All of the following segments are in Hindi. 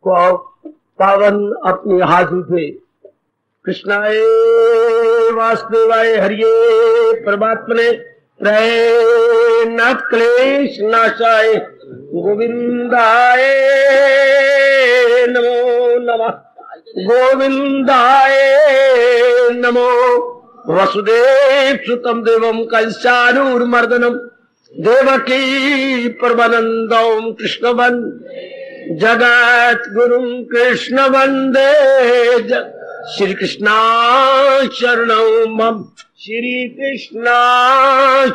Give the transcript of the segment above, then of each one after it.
को पावन अपनी हाथों से कृष्णाय वासुदेवाय हरिये परमात्मने प्रणत क्लेश नाशाय गोविंदाय नमो नमः गोविंदाय नमो वसुदेव सुतम देवम कंसानूरमर्दनम देवकी परमानंदम कृष्ण जगत गुरु कृष्ण वंदे श्री कृष्णा शरणं मम श्री कृष्णा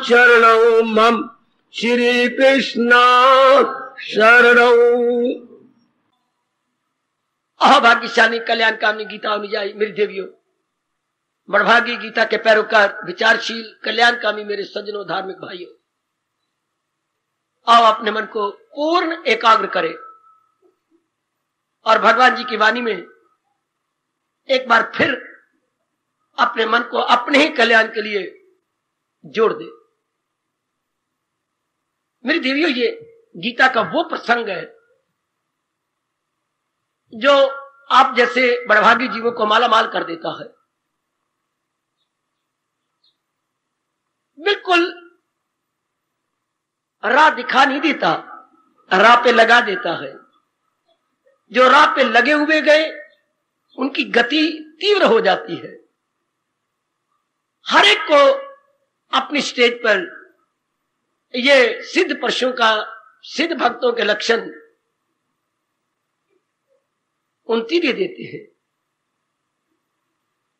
शरणं मम श्री कृष्णा शरणं। अभाग्यशाली कल्याण कामनी गीता अनुयायी मेरी देवियों, बड़भागी गीता के पैरोकार, विचारशील कल्याणकामी मेरे सज्जनों, धार्मिक भाइयों, आओ अपने मन को पूर्ण एकाग्र करें और भगवान जी की वाणी में एक बार फिर अपने मन को अपने ही कल्याण के लिए जोड़ दे। मेरी देवियों, ये गीता का वो प्रसंग है जो आप जैसे बड़भागी जीवों को मालामाल कर देता है। बिल्कुल राह दिखा नहीं देता, राह पे लगा देता है। जो राह पे लगे हुए गए उनकी गति तीव्र हो जाती है। हर एक को अपनी स्टेज पर ये सिद्ध पुरुषों का, सिद्ध भक्तों के लक्षण उनती दे देते हैं।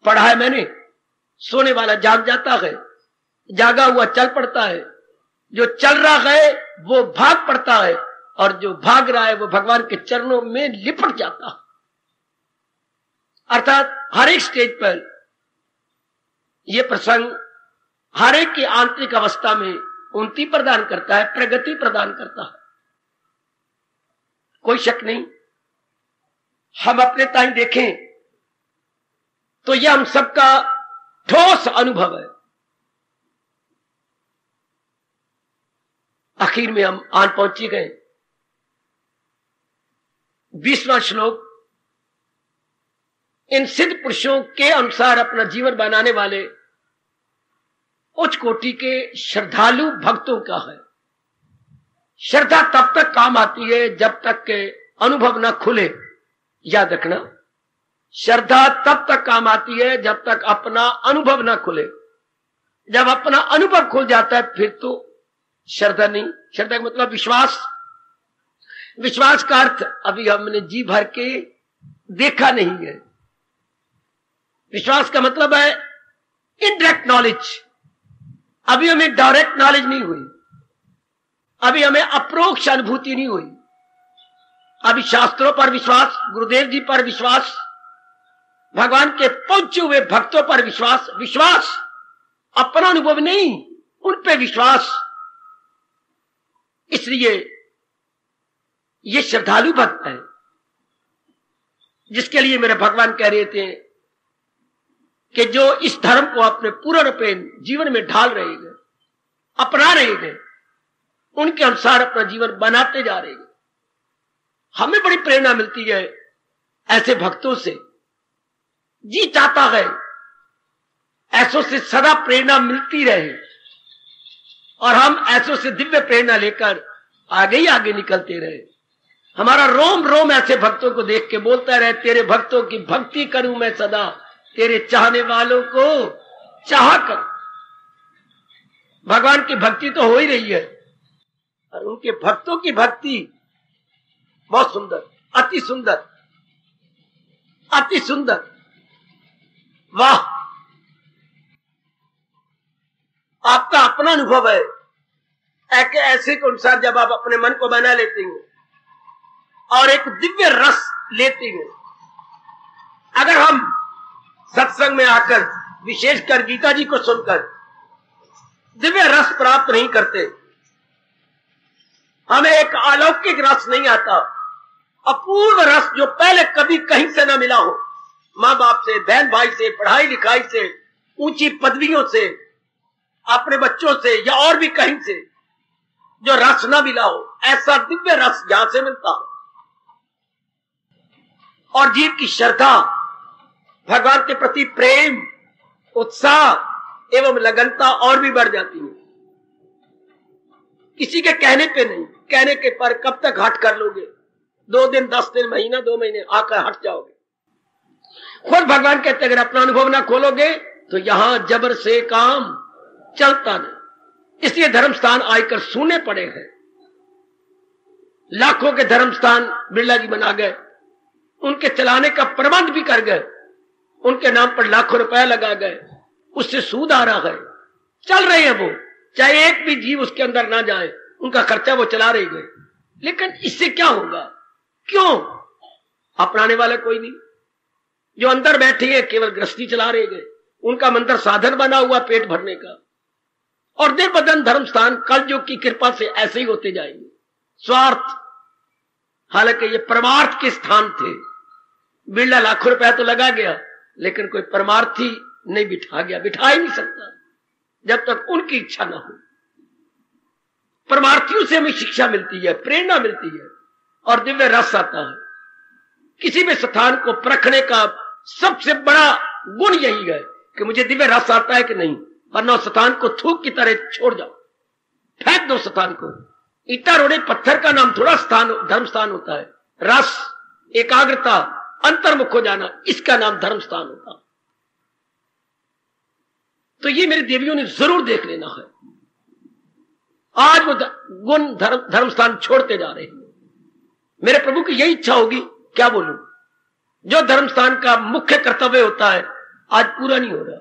पढ़ा है मैंने, सोने वाला जाग जाता है, जागा हुआ चल पड़ता है, जो चल रहा है वो भाग पड़ता है, और जो भाग रहा है वो भगवान के चरणों में लिपट जाता है। अर्थात हर एक स्टेज पर यह प्रसंग हर एक की आंतरिक अवस्था में उन्नति प्रदान करता है, प्रगति प्रदान करता है। कोई शक नहीं, हम अपने ताई देखें तो यह हम सबका ठोस अनुभव है। आखिर में हम आन पहुंचे गए 20वां श्लोक। इन सिद्ध पुरुषों के अनुसार अपना जीवन बनाने वाले उच्च कोटि के श्रद्धालु भक्तों का है। श्रद्धा तब तक काम आती है जब तक के अनुभव न खुले। याद रखना, श्रद्धा तब तक काम आती है जब तक अपना अनुभव न खुले। जब अपना अनुभव खुल जाता है फिर तो श्रद्धा नहीं। श्रद्धा का मतलब विश्वास। विश्वास का अर्थ अभी हमने जी भर के देखा नहीं है। विश्वास का मतलब है इनडायरेक्ट नॉलेज। अभी हमें डायरेक्ट नॉलेज नहीं हुई, अभी हमें अप्रोक्ष अनुभूति नहीं हुई। अभी शास्त्रों पर विश्वास, गुरुदेव जी पर विश्वास, भगवान के पहुंचे हुए भक्तों पर विश्वास। विश्वास, अपना अनुभव नहीं, उन पे विश्वास। इसलिए ये श्रद्धालु भक्त है जिसके लिए मेरे भगवान कह रहे थे कि जो इस धर्म को अपने पूर्ण रूपे जीवन में ढाल रहे हैं, अपना रहे हैं, उनके अनुसार अपना जीवन बनाते जा रहे हैं। हमें बड़ी प्रेरणा मिलती है ऐसे भक्तों से। जी चाहता है ऐसों से सदा प्रेरणा मिलती रहे और हम ऐसों से दिव्य प्रेरणा लेकर आगे ही आगे निकलते रहे। हमारा रोम रोम ऐसे भक्तों को देख के बोलता रहे, तेरे भक्तों की भक्ति करूं मैं सदा, तेरे चाहने वालों को चाह कर। भगवान की भक्ति तो हो ही रही है और उनके भक्तों की भक्ति बहुत सुंदर, अति सुंदर, अति सुंदर। वाह, आपका अपना अनुभव है। ऐसे के अनुसार जब आप अपने मन को बना लेते हैं और एक दिव्य रस लेते हैं। अगर हम सत्संग में आकर, विशेषकर गीता जी को सुनकर दिव्य रस प्राप्त नहीं करते, हमें एक अलौकिक रस नहीं आता, अपूर्व रस जो पहले कभी कहीं से ना मिला हो, माँ बाप से, बहन भाई से, पढ़ाई लिखाई से, ऊंची पदवियों से, अपने बच्चों से या और भी कहीं से जो रस ना मिला हो, ऐसा दिव्य रस जहां से मिलता हो और जीव की श्रद्धा, भगवान के प्रति प्रेम, उत्साह एवं लगनता और भी बढ़ जाती है। किसी के कहने पे नहीं, कहने के पर कब तक हट कर लोगे? 2 दिन, 10 दिन, महीना, 2 महीने आकर हट जाओगे। खुद भगवान कहते अगर अपना अनुभव ना खोलोगे तो यहां जबर से काम चलता नहीं। इसलिए धर्म स्थान आकर सुने पड़े हैं। लाखों के धर्म स्थान बिरला जी बना गए, उनके चलाने का प्रबंध भी कर गए, उनके नाम पर लाखों रुपया लगा गए, उससे सूद आ रहा है, चल रहे हैं वो, चाहे एक भी जीव उसके अंदर ना जाए, उनका खर्चा वो चला रहे गए। लेकिन इससे क्या होगा? क्यों? अपनाने वाला कोई नहीं। जो अंदर बैठे हैं केवल गृहस्थी चला रहे गए, उनका मंदिर साधन बना हुआ पेट भरने का। और देव बदन धर्म स्थान कलयुग की कृपा से ऐसे ही होते जाएंगे। स्वार्थ, हालांकि ये परमार्थ के स्थान थे। बिरला लाखों रुपया तो लगा गया, लेकिन कोई परमार्थी नहीं बिठा गया, बिठा ही नहीं सकता जब तक उनकी इच्छा ना हो। परमार्थियों से हमें शिक्षा मिलती है, प्रेरणा मिलती है और दिव्य रस आता है। किसी भी स्थान को परखने का सबसे बड़ा गुण यही है कि मुझे दिव्य रस आता है कि नहीं, वरना स्थान को थूक की तरह छोड़ जाओ, फेंक दो स्थान को। ईटा रोड़े पत्थर का नाम थोड़ा स्थान धर्म स्थान होता है। रस, एकाग्रता, अंतर्मुख हो जाना, इसका नाम धर्म स्थान होता। तो ये मेरे देवियों ने जरूर देख लेना है। आज वो गुण धर्म स्थान छोड़ते जा रहे हैं। मेरे प्रभु की यही इच्छा होगी, क्या बोलूं, जो धर्म स्थान का मुख्य कर्तव्य होता है आज पूरा नहीं हो रहा।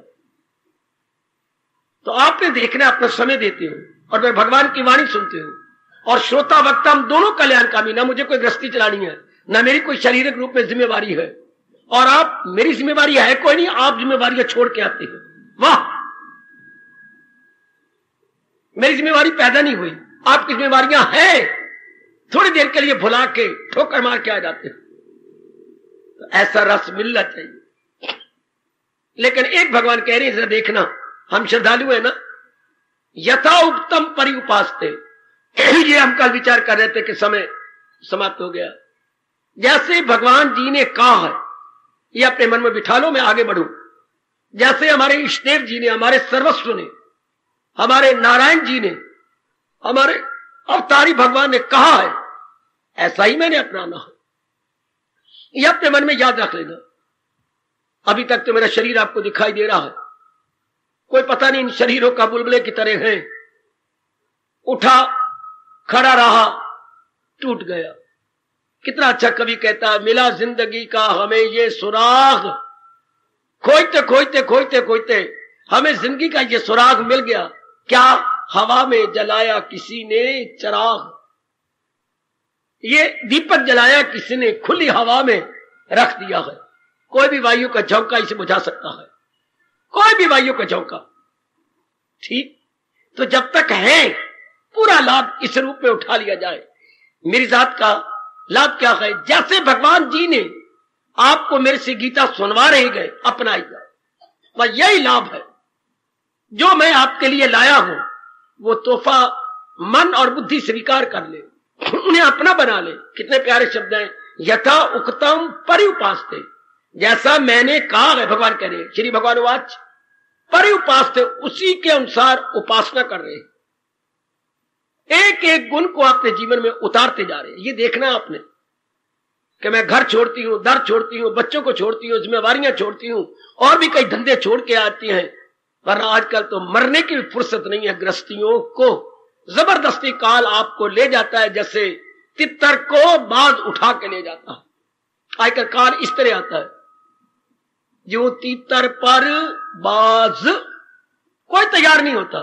तो आपने देखना, अपना समय देते हो और मैं भगवान की वाणी सुनते हो, और श्रोता वक्ता हम दोनों कल्याणकामी। ना मुझे कोई गृहस्थी चलानी है, ना मेरी कोई शारीरिक रूप में जिम्मेवारी है, और आप, मेरी जिम्मेवारी है कोई नहीं, आप जिम्मेवारियां छोड़ के आते हो। वाह, मेरी जिम्मेवारी पैदा नहीं हुई, आपकी जिम्मेवारियां हैं, थोड़ी देर के लिए भुला के ठोकर मार के आ जाते हो। तो ऐसा रस मिलना चाहिए। लेकिन एक भगवान कह रहे हैं, जरा देखना, हम श्रद्धालु है ना, यथा उत्तम परिउपास्ते। ये हम कल विचार कर रहे थे कि समय समाप्त हो गया। जैसे भगवान जी ने कहा है, ये अपने मन में बिठा लो, मैं आगे बढ़ूं। जैसे हमारे इष्टदेव जी ने, हमारे सर्वस्व ने, हमारे नारायण जी ने, हमारे अवतारी भगवान ने कहा है, ऐसा ही मैंने अपनाना है। ये अपने मन में याद रख लेना। अभी तक तो मेरा शरीर आपको दिखाई दे रहा है, कोई पता नहीं इन शरीरों का बुलबुले की तरह है, उठा, खड़ा रहा, टूट गया। कितना अच्छा कवि कहता है, मिला जिंदगी का हमें ये सुराग, खोजते खोजते खोजते खोजते हमें जिंदगी का ये सुराग मिल गया। क्या? हवा में जलाया किसी ने चिराग, ये दीपक जलाया किसी ने, खुली हवा में रख दिया है। कोई भी वायु का झोंका इसे बुझा सकता है, कोई भी वायु का झोंका। ठीक, तो जब तक है पूरा लाभ इस रूप में उठा लिया जाए। मेरी जात का लाभ क्या है? जैसे भगवान जी ने आपको मेरे से गीता सुनवा रहे गए, अपनाइए, वह यही लाभ है। जो मैं आपके लिए लाया हूं वो तोहफा मन और बुद्धि स्वीकार कर ले, उन्हें अपना बना ले। कितने प्यारे शब्द हैं, यथा उक्तम परिउपास्ते, जैसा मैंने कहा है, भगवान कह रहे, श्री भगवान वाच परिउपास्ते, उसी के अनुसार उपासना कर रहे हैं। एक एक गुण को अपने जीवन में उतारते जा रहे हैं। ये देखना आपने कि मैं घर छोड़ती हूं, दर छोड़ती हूं, बच्चों को छोड़ती हूं, जिम्मेवारियां छोड़ती हूं, और भी कई धंधे छोड़ के आती हैं, वरना आजकल तो मरने की भी फुर्सत नहीं है। गृहस्थियों को जबरदस्ती काल आपको ले जाता है, जैसे तितर को बाज उठा के ले जाता है। आजकल काल इस तरह आता है, जो तितर पर बाज, कोई तैयार नहीं होता,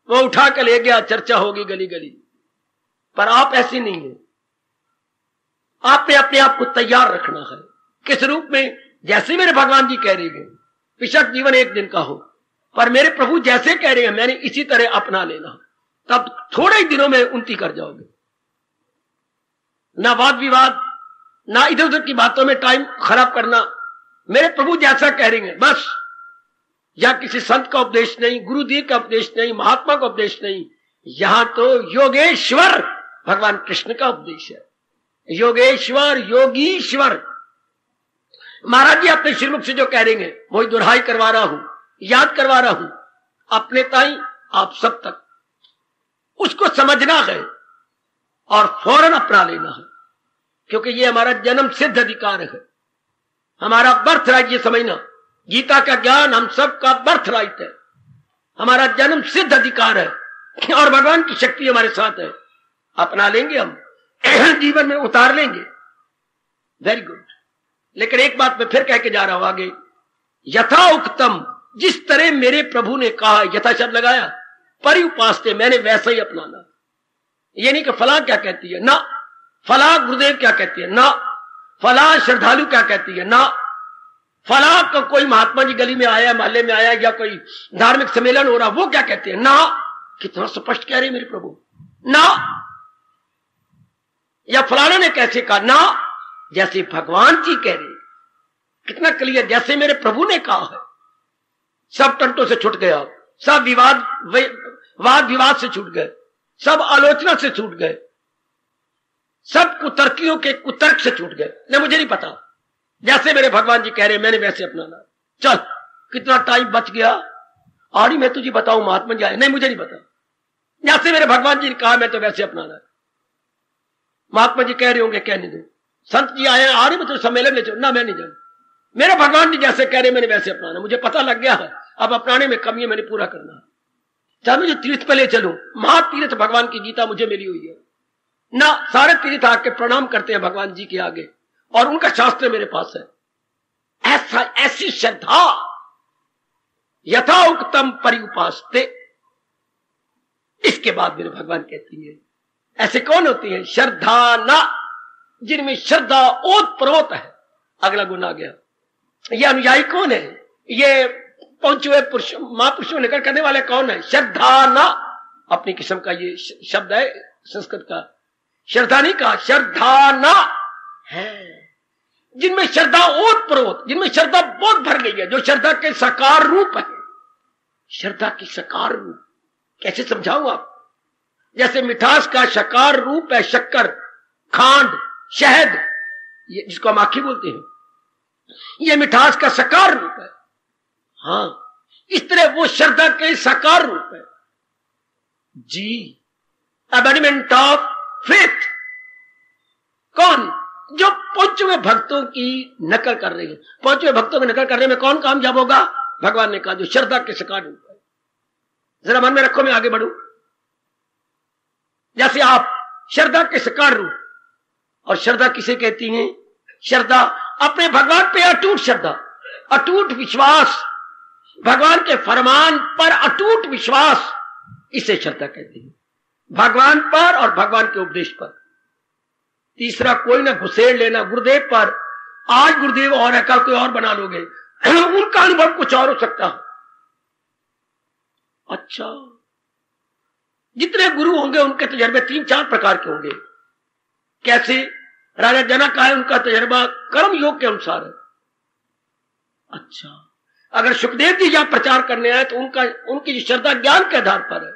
वो उठा के ले गया, चर्चा होगी गली गली। पर आप ऐसे नहीं है, आपने अपने आप को तैयार रखना है। किस रूप में? जैसे मेरे भगवान जी कह रहे हैं, बेशक जीवन एक दिन का हो, पर मेरे प्रभु जैसे कह रहे हैं मैंने इसी तरह अपना लेना, तब थोड़े ही दिनों में उन्नति कर जाओगे। ना वाद विवाद, ना इधर उधर की बातों में टाइम खराब करना। मेरे प्रभु जैसा कह रहे हैं बस, या किसी संत का उपदेश नहीं, गुरुदेव का उपदेश नहीं, महात्मा का उपदेश नहीं, यहां तो योगेश्वर भगवान कृष्ण का उपदेश है। योगेश्वर, योगीश्वर, महाराज जी अपने श्रीमुख से जो कह रहे हैं वही दोहराई करवा रहा हूं, याद करवा रहा हूं, अपने ताई आप सब तक उसको समझना है और फौरन अपना लेना है, क्योंकि ये हमारा जन्म सिद्ध अधिकार है, हमारा बर्थ राइट। ये समझना, गीता का ज्ञान हम सबका बर्थ राइट है, हमारा जन्म सिद्ध अधिकार है और भगवान की शक्ति हमारे साथ है। अपना लेंगे हम, जीवन में उतार लेंगे, वेरी गुड। लेकिन एक बात मैं फिर कह के जा रहा हूं आगे, यथा उक्तम, जिस तरह मेरे प्रभु ने कहा, यथा शब्द लगाया, परि उपासते, मैंने वैसा ही अपनाना। ये नहीं कि फला क्या कहती है ना, फला गुरुदेव क्या कहती है ना, फला श्रद्धालु क्या कहती है ना, फला का कोई महात्मा जी गली में आया, मोहल्ले में आया, या कोई धार्मिक सम्मेलन हो रहा, वो क्या कहते हैं ना। कितना स्पष्ट कह रहे मेरे प्रभु ना, या फलाना ने कैसे कहा ना, जैसे भगवान जी कह रहे। कितना क्लियर, जैसे मेरे प्रभु ने कहा है। सब टंटों से छूट गया, सब वाद विवाद से छूट गए, सब आलोचना से छूट गए, सब कुतर्कियों के कुतर्क से छूट गए। नहीं, मुझे नहीं पता, जैसे मेरे भगवान जी कह रहे मैंने वैसे अपनाना। चल, कितना टाइम बच गया, और मैं तुझे बताऊं महात्मा जी आए, नहीं मुझे नहीं पता, जैसे मेरे भगवान जी ने कहा मैं तो वैसे अपनाना। महात्मा जी कह रहे होंगे कहने दो, संत जी आए आ रहे मतलब सम्मेलन ले चलो ना, मैं नहीं जाऊं, मेरे भगवान जी जैसे कह रहे मैंने वैसे अपनाना। मुझे पता लग गया है अब अपनाने में कमी है, मैंने पूरा करना है। चाहे मुझे तीर्थ पे ले चलो, महातीर्थ भगवान की गीता मुझे मिली हुई है ना, सारे तीर्थ आके प्रणाम करते हैं भगवान जी के आगे, और उनका शास्त्र मेरे पास है। ऐसा, ऐसी श्रद्धा, यथा उक्तम परिउपास्ते। इसके बाद मेरे भगवान कहती है, ऐसे कौन होती है? श्रद्धा ना, जिनमें श्रद्धा ओत प्रोत है। अगला गुण आ गया। ये अनुयायी कौन है? ये पहुंचे हुए पुरुष, महापुरुषों निकल करने वाले कौन है? श्रद्धा ना, अपनी किस्म का ये शब्द है संस्कृत का, श्रद्धा नहीं कहा, श्रद्धा ना है, जिनमें श्रद्धा ओत प्रोत, जिनमें श्रद्धा बहुत भर गई है, जो श्रद्धा के साकार रूप है। श्रद्धा की साकार रूप कैसे समझाऊं आप? जैसे मिठास का साकार रूप है शक्कर, खांड, शहद, ये जिसको हम आखी बोलते हैं, ये मिठास का साकार रूप है। हाँ, इस तरह वो श्रद्धा के साकार रूप है जी। एबॉडिमेंट ऑफ फेथ। कौन? जो पहुंचे हुए भक्तों की नकल कर रहे हैं। पहुंचे हुए भक्तों की नकल करने में कौन कामयाब होगा? भगवान ने कहा जो श्रद्धा के साकार रूप है। जरा मन में रखो, मैं आगे बढ़ू। जैसे आप श्रद्धा के साकार रूप, और श्रद्धा किसे कहती हैं? श्रद्धा अपने भगवान पे अटूट श्रद्धा, अटूट विश्वास, भगवान के फरमान पर अटूट विश्वास, इसे श्रद्धा कहते हैं। भगवान पर और भगवान के उपदेश पर। तीसरा कोई ना घुसेड़ लेना गुरुदेव पर, आज गुरुदेव और है, कल कोई और बना लोगे, उनका अनुभव कुछ और हो सकता है। अच्छा, जितने गुरु होंगे उनके तजर्बे 3-4 प्रकार के होंगे। कैसे? राजा जनक का है, उनका तजर्बा कर्म योग के अनुसार है। अच्छा, अगर सुखदेव जी यहां प्रचार करने आए तो उनकी श्रद्धा ज्ञान के आधार पर है,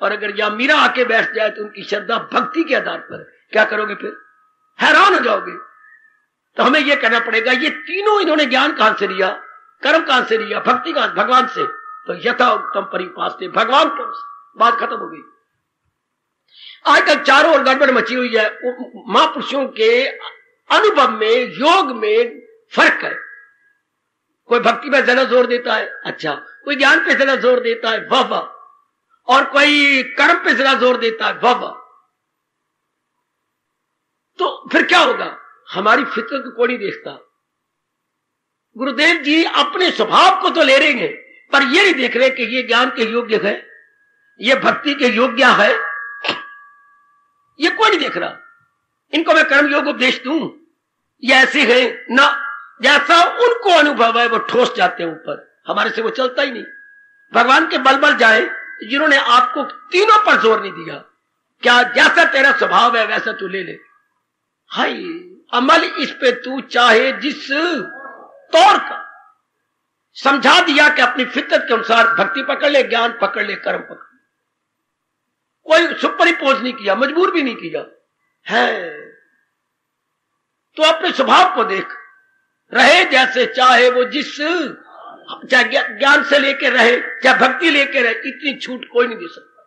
और अगर यहां मीरा आके बैठ जाए तो उनकी श्रद्धा भक्ति के आधार पर है। क्या करोगे फिर? हैरान हो जाओगे। तो हमें यह कहना पड़ेगा ये तीनों इन्होंने ज्ञान कहां से लिया, कर्म कहां से लिया, भक्ति कहां? भगवान से। तो यथा उत्तम परिपास्ते, भगवान के, बात खत्म हो गई। आजकल चारों ओर गड़बड़ मची हुई है। महापुरुषों के अनुभव में, योग में फर्क है। कोई भक्ति पे ज्यादा जोर देता है, अच्छा, कोई ज्ञान पे ज्यादा जोर देता है, वाह वाह, और कोई कर्म पे ज्यादा जोर देता है, वाह वाह। तो फिर क्या होगा? हमारी फितरत को कोई नहीं देखता। गुरुदेव जी अपने स्वभाव को तो ले रहे हैं, पर ये नहीं देख रहे कि ये ज्ञान के योग्य है, ये भक्ति के योग्य है, ये कोई नहीं देख रहा। इनको मैं कर्म योग उपदेश दूं, ये ऐसे है ना, जैसा उनको अनुभव है वो ठोस जाते हैं ऊपर, हमारे से वो चलता ही नहीं। भगवान के बल बल जाए, जिन्होंने आपको तीनों पर जोर नहीं दिया, क्या जैसा तेरा स्वभाव है वैसा तू ले ले। हाय, अमल इस पे तू चाहे जिस तौर का, समझा दिया कि अपनी फितरत के अनुसार भक्ति पकड़ ले, ज्ञान पकड़ ले, कर्म पकड़ ले। कोई सुपर इम्पोज नहीं किया, मजबूर भी नहीं किया है। तो अपने स्वभाव को देख, रहे जैसे चाहे वो जिस, चाहे ज्ञान से लेकर रहे चाहे भक्ति लेकर रहे, इतनी छूट कोई नहीं दे सकता।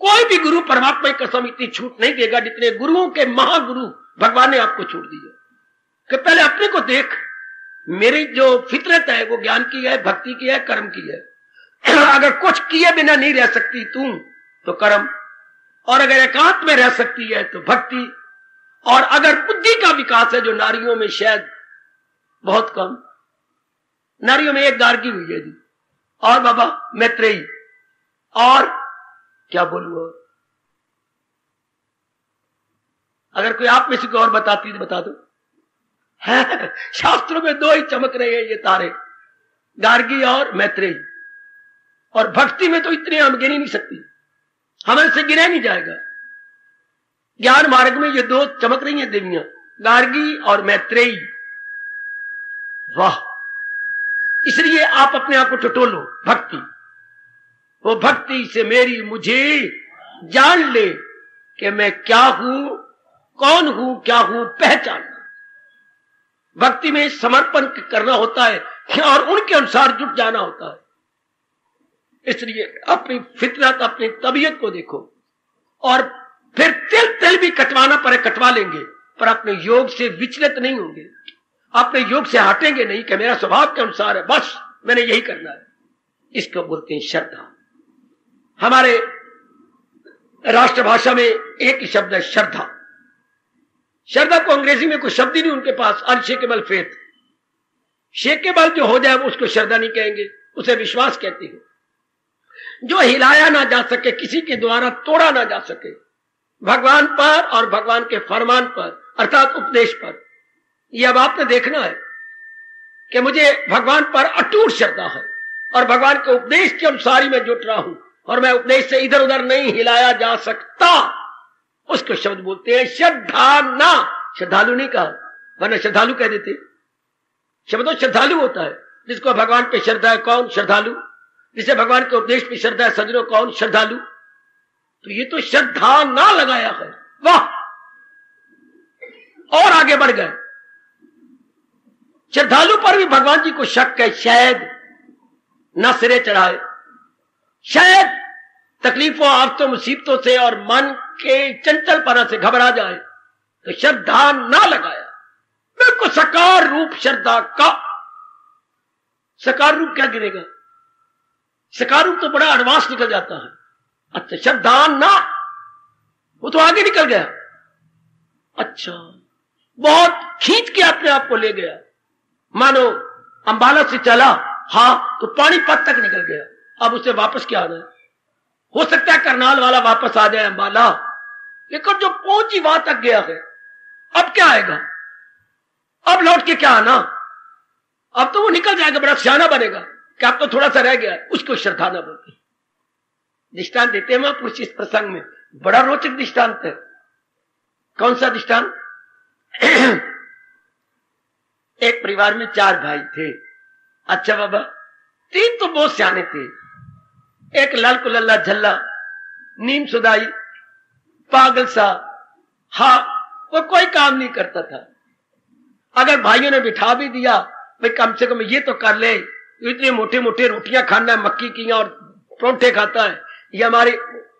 कोई भी गुरु परमात्मा की कसम इतनी छूट नहीं देगा जितने गुरुओं के महागुरु भगवान ने आपको छूट दी है कि पहले अपने को देख, मेरी जो फितरत है वो ज्ञान की है, भक्ति की है, कर्म की है। अगर कुछ किए बिना नहीं रह सकती तू तो कर्म, और अगर एकांत में रह सकती है तो भक्ति, और अगर बुद्धि का विकास है जो नारियों में शायद बहुत कम, नारियों में एक गार्गी हुई है जी, और बाबा मैत्रेयी, और क्या बोलूं, अगर कोई आप में से कोई और बताती तो बता दो। है शास्त्रों में दो ही चमक रहे हैं ये तारे, गार्गी और मैत्रेयी, और भक्ति में तो इतने हम गिन ही नहीं सकती, हमें से गिना नहीं जाएगा। ज्ञान मार्ग में ये दो चमक रही हैं देवियां, गार्गी और मैत्रेयी। वाह, इसलिए आप अपने आप को टटोलो भक्ति, वो भक्ति से मेरी मुझे जान ले कि मैं क्या हूं, कौन हूं, क्या हूं, पहचानना। भक्ति में समर्पण करना होता है और उनके अनुसार जुट जाना होता है। इसलिए अपनी फितरत, अपनी तबीयत को देखो, और फिर तिल तिल भी कटवाना पड़े कटवा लेंगे, पर अपने योग से विचलित नहीं होंगे, अपने योग से हटेंगे नहीं कि मेरा स्वभाव के अनुसार है, बस मैंने यही करना है। इसको बोलते हैं श्रद्धा। हमारे राष्ट्रभाषा में एक ही शब्द है श्रद्धा। श्रद्धा को अंग्रेजी में कोई शब्द ही नहीं उनके पास, अनशेकेबल फेथ। शेकेबल जो हो जाए वो उसको श्रद्धा नहीं कहेंगे, उसे विश्वास कहते हैं। जो हिलाया ना जा सके, किसी के द्वारा तोड़ा ना जा सके, भगवान पर और भगवान के फरमान पर अर्थात उपदेश पर। यह अब आपने देखना है कि मुझे भगवान पर अटूट श्रद्धा है और भगवान के उपदेश के अनुसार ही मैं जुट रहा हूं, और मैं उपदेश से इधर उधर नहीं हिलाया जा सकता। उसको शब्द बोलते हैं श्रद्धा। ना श्रद्धालु नहीं कहा, वरना श्रद्धालु कह देते। शब्द तो श्रद्धालु होता है, जिसको भगवान पे श्रद्धा है कौन? श्रद्धालु। जिसे भगवान के उपदेश पे श्रद्धा है सज्जनों कौन? श्रद्धालु। तो ये तो श्रद्धा ना लगाया है। वाह, और आगे बढ़ गए। श्रद्धालु पर भी भगवान जी को शक है, शायद न सिरे चढ़ाए, शायद तकलीफों आफतों मुसीबतों से और मन के चंचलपना से घबरा जाए, तो श्रद्धा ना लगाया। बिल्कुल साकार रूप श्रद्धा का। साकार रूप क्या गिरेगा? साकार रूप तो बड़ा एडवांस निकल जाता है। अच्छा, श्रद्धा ना, वो तो आगे निकल गया। अच्छा, बहुत खींच के अपने आप को ले गया, मानो अंबाला से चला, हाँ, तो पानीपत तक निकल गया। अब उसे वापस क्या आना है? हो सकता है करनाल वाला वापस आ जाए अंबाला, लेकिन जो पहुंची वहां तक गया है, अब क्या आएगा? अब लौट के क्या आना? अब तो वो निकल जाएगा, बड़ा सियाना बनेगा कि अब तो थोड़ा सा रह गया। उसको श्रद्धा ना बोलते। दृष्टांत देते हैं महापुरुष इस प्रसंग में, बड़ा रोचक दृष्टांत है। कौन सा दृष्टांत? एक परिवार में 4 भाई थे। अच्छा बाबा, 3 तो बहुत सियाने थे। एक लाल कुलल्ला झल्ला, नीम सुदाई, पागल सा, हाँ, वो कोई काम नहीं करता था। अगर भाइयों ने बिठा भी दिया, भाई कम से कम ये तो कर ले, इतने मोटे मोटे रोटियां खाना है मक्की की और परोंठे खाता है, ये हमारे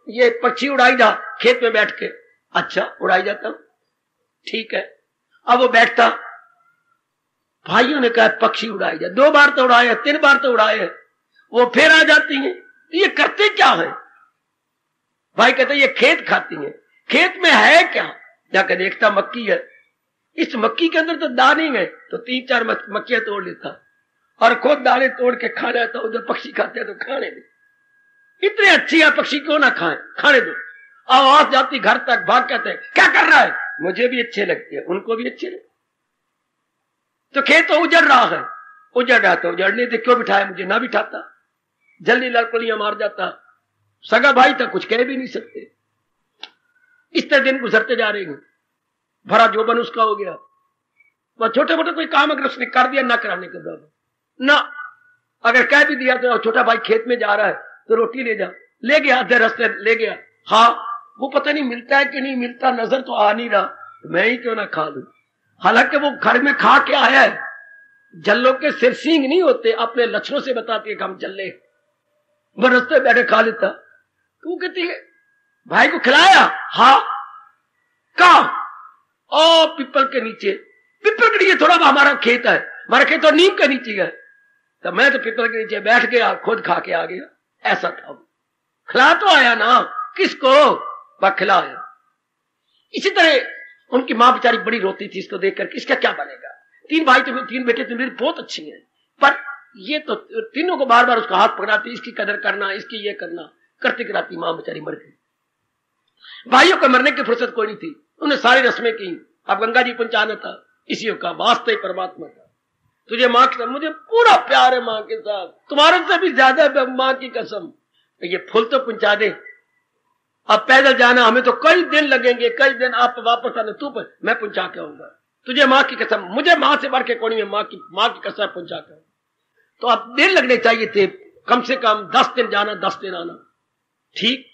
ये पक्षी उड़ाई जा खेत में बैठ के। अच्छा, उड़ाई जाता, ठीक है। अब वो बैठता, भाइयों ने कहा पक्षी उड़ाई जा, 2 बार तो उड़ाए, 3 बार तो उड़ाए, वो फिर आ जाती हैं। ये करते क्या है? भाई कहते ये खेत खाती हैं। खेत में है क्या? जाकर देखता, मक्की है। इस मक्की के अंदर तो दाने हैं, तो 3-4 मक्कियां तोड़ लेता और खुद दाने तोड़ के खा रहा था। उधर पक्षी खाते हैं तो खाने दे, इतने अच्छी है पक्षी क्यों ना खाएं, खाने दो। आवाज जाती घर तक, भाग कहते हैं क्या कर रहा है? मुझे भी अच्छे लगते हैं, उनको भी अच्छे लगते। तो खेत तो उजड़ रहा है, उजड़ रहा था, उजड़ने दे, क्यों बिठाया? मुझे ना बिठाता, जल्दी लड़कोलियां मार जाता। सगा भाई था, कुछ कह भी नहीं सकते। इस तरह दिन गुजरते जा रहे हैं। भरा जोबन उसका हो गया, वह छोटे मोटे कोई काम अगर उसने कर दिया ना कराने के बराबर ना। अगर कह भी दिया तो छोटा भाई खेत में जा रहा है तो रोटी ले जा, ले गया, आधे रास्ते ले गया। हाँ, वो पता नहीं मिलता है कि नहीं मिलता, नजर तो आ नहीं रहा, तो मैं ही क्यों ना खा लूं। हालांकि वो घर में खा के आया है, जल्लों के सिर सींग नहीं होते, अपने लक्षणों से बताती है कि हम जल्ले। बरसते बैठे खा लेता। तू कहती है भाई को खिलाया? हाँ। कहा? ओ पीपल के नीचे। पीपल के नीचे थोड़ा हमारा खेत है, हमारा खेत तो नीम के नीचे है। तो मैं तो पीपल के नीचे बैठ गया, खुद खा के आ गया। ऐसा था। खिला तो आया ना, किसको? वह खिलाया। इसी तरह उनकी मां बेचारी बड़ी रोती थी इसको देखकर, इसका क्या बनेगा। 3 भाई तो 3 बेटे तो मेरी बहुत अच्छी हैं, पर ये तो तीनों को बार बार उसका हाथ पकड़ाती, इसकी कदर करना, इसकी ये करना, करती कराती मां बेचारी मर गई। भाइयों को मरने की फुर्सत कोई नहीं थी, उन्हें सारी रस्में की। अब गंगा जी पहुंचाना था, इसी का वास्ते ही परमात्मा था। तुझे मां के साथ मुझे पूरा प्यार है, मां के साथ तुम्हारे से भी ज्यादा, मां की कसम। ये फूल तो पहुंचा दे, अब पैदल जाना हमें तो कई दिन लगेंगे, कई दिन। आप वापस आना, तू मैं पहुंचा के आऊंगा। तुझे मां की कसम, मुझे मां से बढ़ के कोई नहीं, मां की कसम पहुंचा के। तो अब दिन लगने चाहिए थे, कम से कम 10 दिन जाना, 10 दिन आना। ठीक,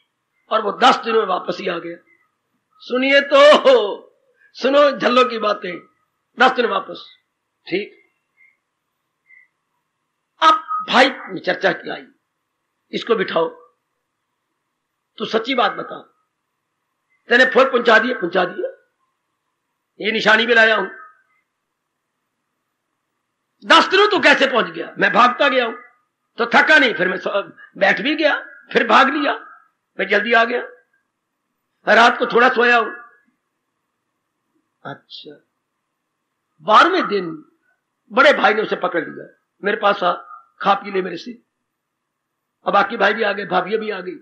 और वो 10 दिनों में वापस ही आ गया। सुनिए तो, सुनो झल्लों की बातें। 10 दिन वापस। ठीक, अब भाई ने चर्चा की, आई इसको बिठाओ, तू सच्ची बात बता, तेने फूल पहुंचा दिए? पहुंचा दिए, ये निशानी भी लाया हूं। 10 दिनों तू कैसे पहुंच गया? मैं भागता गया हूं। तो थका नहीं, फिर मैं बैठ भी गया, फिर भाग लिया, मैं जल्दी आ गया, रात को थोड़ा सोया हूं। अच्छा, 12वें दिन बड़े भाई ने उसे पकड़ लिया, मेरे पास आ, खा पी ले मेरे से। अब बाकी भाई भी आ गए, भाभी भी आ गई।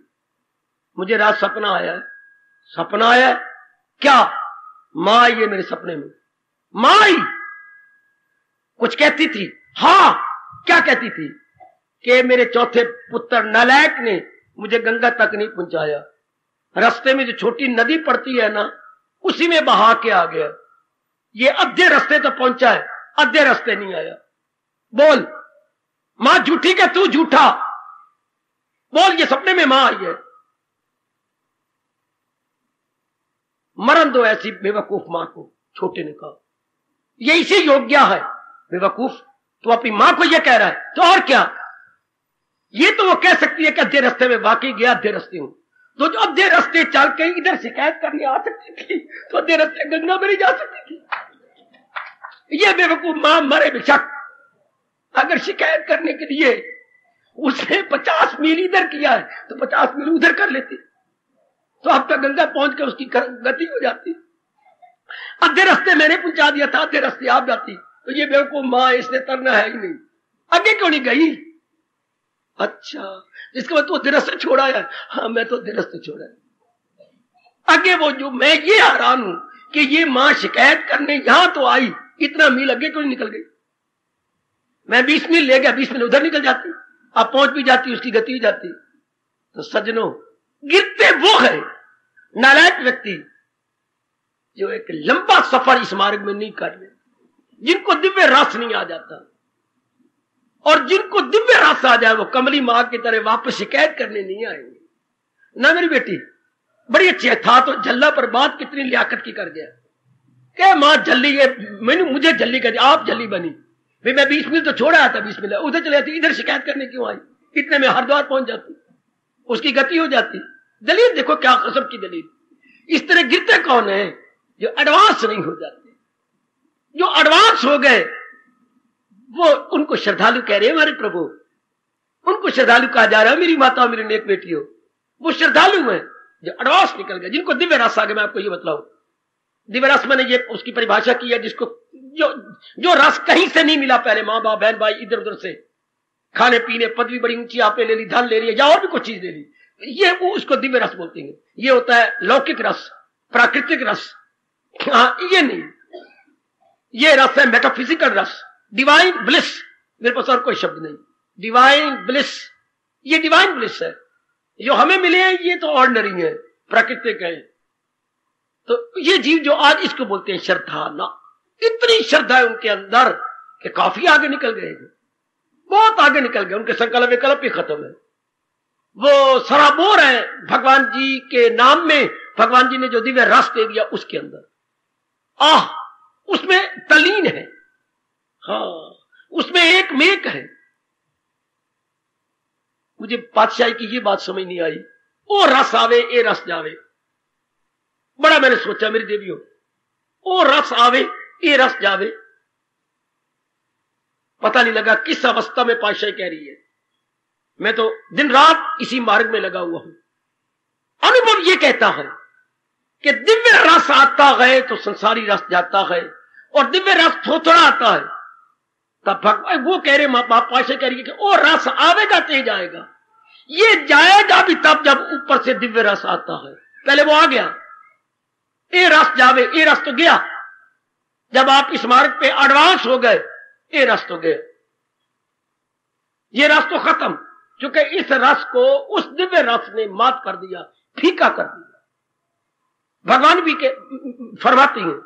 मुझे रात सपना आया है। सपना आया? क्या? मां आई है मेरे सपने में। मां आई, कुछ कहती थी। हाँ, क्या कहती थी? कि मेरे चौथे पुत्र नालायक ने मुझे गंगा तक नहीं पहुंचाया, रास्ते में जो छोटी नदी पड़ती है ना, उसी में बहा के आ गया। ये आधे रास्ते तो पहुंचा है, आधे रास्ते नहीं आया। बोल, मां झूठी क्या तू झूठा? बोल, ये सपने में मां आई है। मरण दो ऐसी बेवकूफ मां को, छोटे ने कहा। ये इसी योग्य है बेवकूफ, तो अपनी मां को ये कह रहा है, तो और क्या? ये तो वो कह सकती है कि अद्धे रास्ते में वाकई गया, अद्धे रास्ते हूं। तो जो अद्धे रास्ते चल के इधर शिकायत करने आ सकती थी, तो अद्धे रास्ते गंगा में नहीं जा सकती थी। ये बेवकूफ मां मरे बेशक, अगर शिकायत करने के लिए उसने 50 मील इधर किया है, तो 50 मील उधर कर लेती, तो अब तक गंगा पहुंच के उसकी गति हो जाती। आधे रास्ते मैंने पहुंचा दिया था, आधे रास्ते आप जाती, तो ये बेवकूफ मां, इसने तरना है ही नहीं, आगे क्यों नहीं गई? अच्छा, इसके बाद तो रास्ते छोड़ा है। हाँ, मैं तो रास्ते छोड़ा है। आगे वो जो, मैं ये हैरान हूं कि ये मां शिकायत करने यहां तो आई, इतना मील आगे क्यों नहीं निकल गई? मैं 20 मील ले गया, 20 मील उधर निकल जाती, आप पहुंच भी जाती, उसकी गति भी जाती। तो सज्जनों, गिरते वो है नालायक व्यक्ति जो एक लंबा सफर इस मार्ग में नहीं कर ले, जिनको दिव्य रस नहीं आ जाता, और जिनको दिव्य रस आ जाए वो कमली मां की तरह वापस शिकायत करने नहीं आएंगे। ना मेरी बेटी बड़ी अच्छी है, था तो झल्ला, पर बात कितनी लियाकत की कर गया। क्या मां झल्ली है, मुझे झल्ली कर, आप झल्ली बनी। भाई मैं 20 मील तो छोड़ा था, 20 मील उधर चले जाती, इधर शिकायत करने क्यों आई? इतने में हरिद्वार पहुंच जाती, उसकी गति हो जाती। दलील देखो क्या कसम की दलील। इस तरह गिरते कौन है? जो एडवांस नहीं हो जाते। जो एडवांस हो गए वो, उनको श्रद्धालु कह रहे हैं हमारे प्रभु, उनको श्रद्धालु कहा जा रहा है। मेरी माता, मेरी नेक बेटी हो, वो श्रद्धालु है जो एडवांस निकल गए, जिनको दिव्य रस आ गया। मैं आपको ये बतलाऊं, दिव्य रस मैंने ये उसकी परिभाषा की है, जिसको जो रस कहीं से नहीं मिला पहले, माँ बाप बहन भाई इधर उधर से, खाने पीने, पदवी बड़ी ऊंची आपने ले ली, धन ले लिया, या और भी कुछ चीज ले ली, ये वो उसको दिव्य रस बोलते हैं। ये होता है लौकिक रस, प्राकृतिक रस। हाँ, ये नहीं, ये रस है मेटाफिजिकल रस, डिवाइन ब्लिस। मेरे पास और कोई शब्द नहीं, डिवाइन ब्लिस। ये डिवाइन ब्लिस है जो हमें मिले हैं, ये तो ऑर्डिनरी है, प्राकृतिक है। तो ये जीव जो आज इसको बोलते हैं श्रद्धा, ना इतनी श्रद्धा है उनके अंदर कि काफी आगे निकल गए, बहुत आगे निकल गए, उनके संकल्प विकल्प ही खत्म है। वो सराबोर है भगवान जी के नाम में, भगवान जी ने जो दिव्य रस दे दिया उसके अंदर, उसमें तलीन है। हाँ, उसमें एक मेक है। मुझे पातशाही की ये बात समझ नहीं आई, ओ रस आवे ए रस जावे। बड़ा मैंने सोचा मेरी देवियों, ओ रस आवे ए रस जावे, पता नहीं लगा किस अवस्था में पातशाही कह रही है। मैं तो दिन रात इसी मार्ग में लगा हुआ हूं। अनुभव ये कहता है कि दिव्य रस आता है तो संसारी रस जाता है, और दिव्य रस थोड़ा आता है तब भगवान वो कह रहे, पातशाही कह रही है कि ओ रस आवेगा ते जाएगा। ये जाएगा भी तब जब ऊपर से दिव्य रस आता है। पहले वो आ गया, ए रस जावे, ए रस तो गया। जब आप इस मार्ग पे एडवांस हो गए, ए रस तो गया, ये रस तो खत्म, क्योंकि इस रस को उस दिव्य रस ने मात कर दिया, फीका कर दिया। भगवान भी के फरमाती हैं,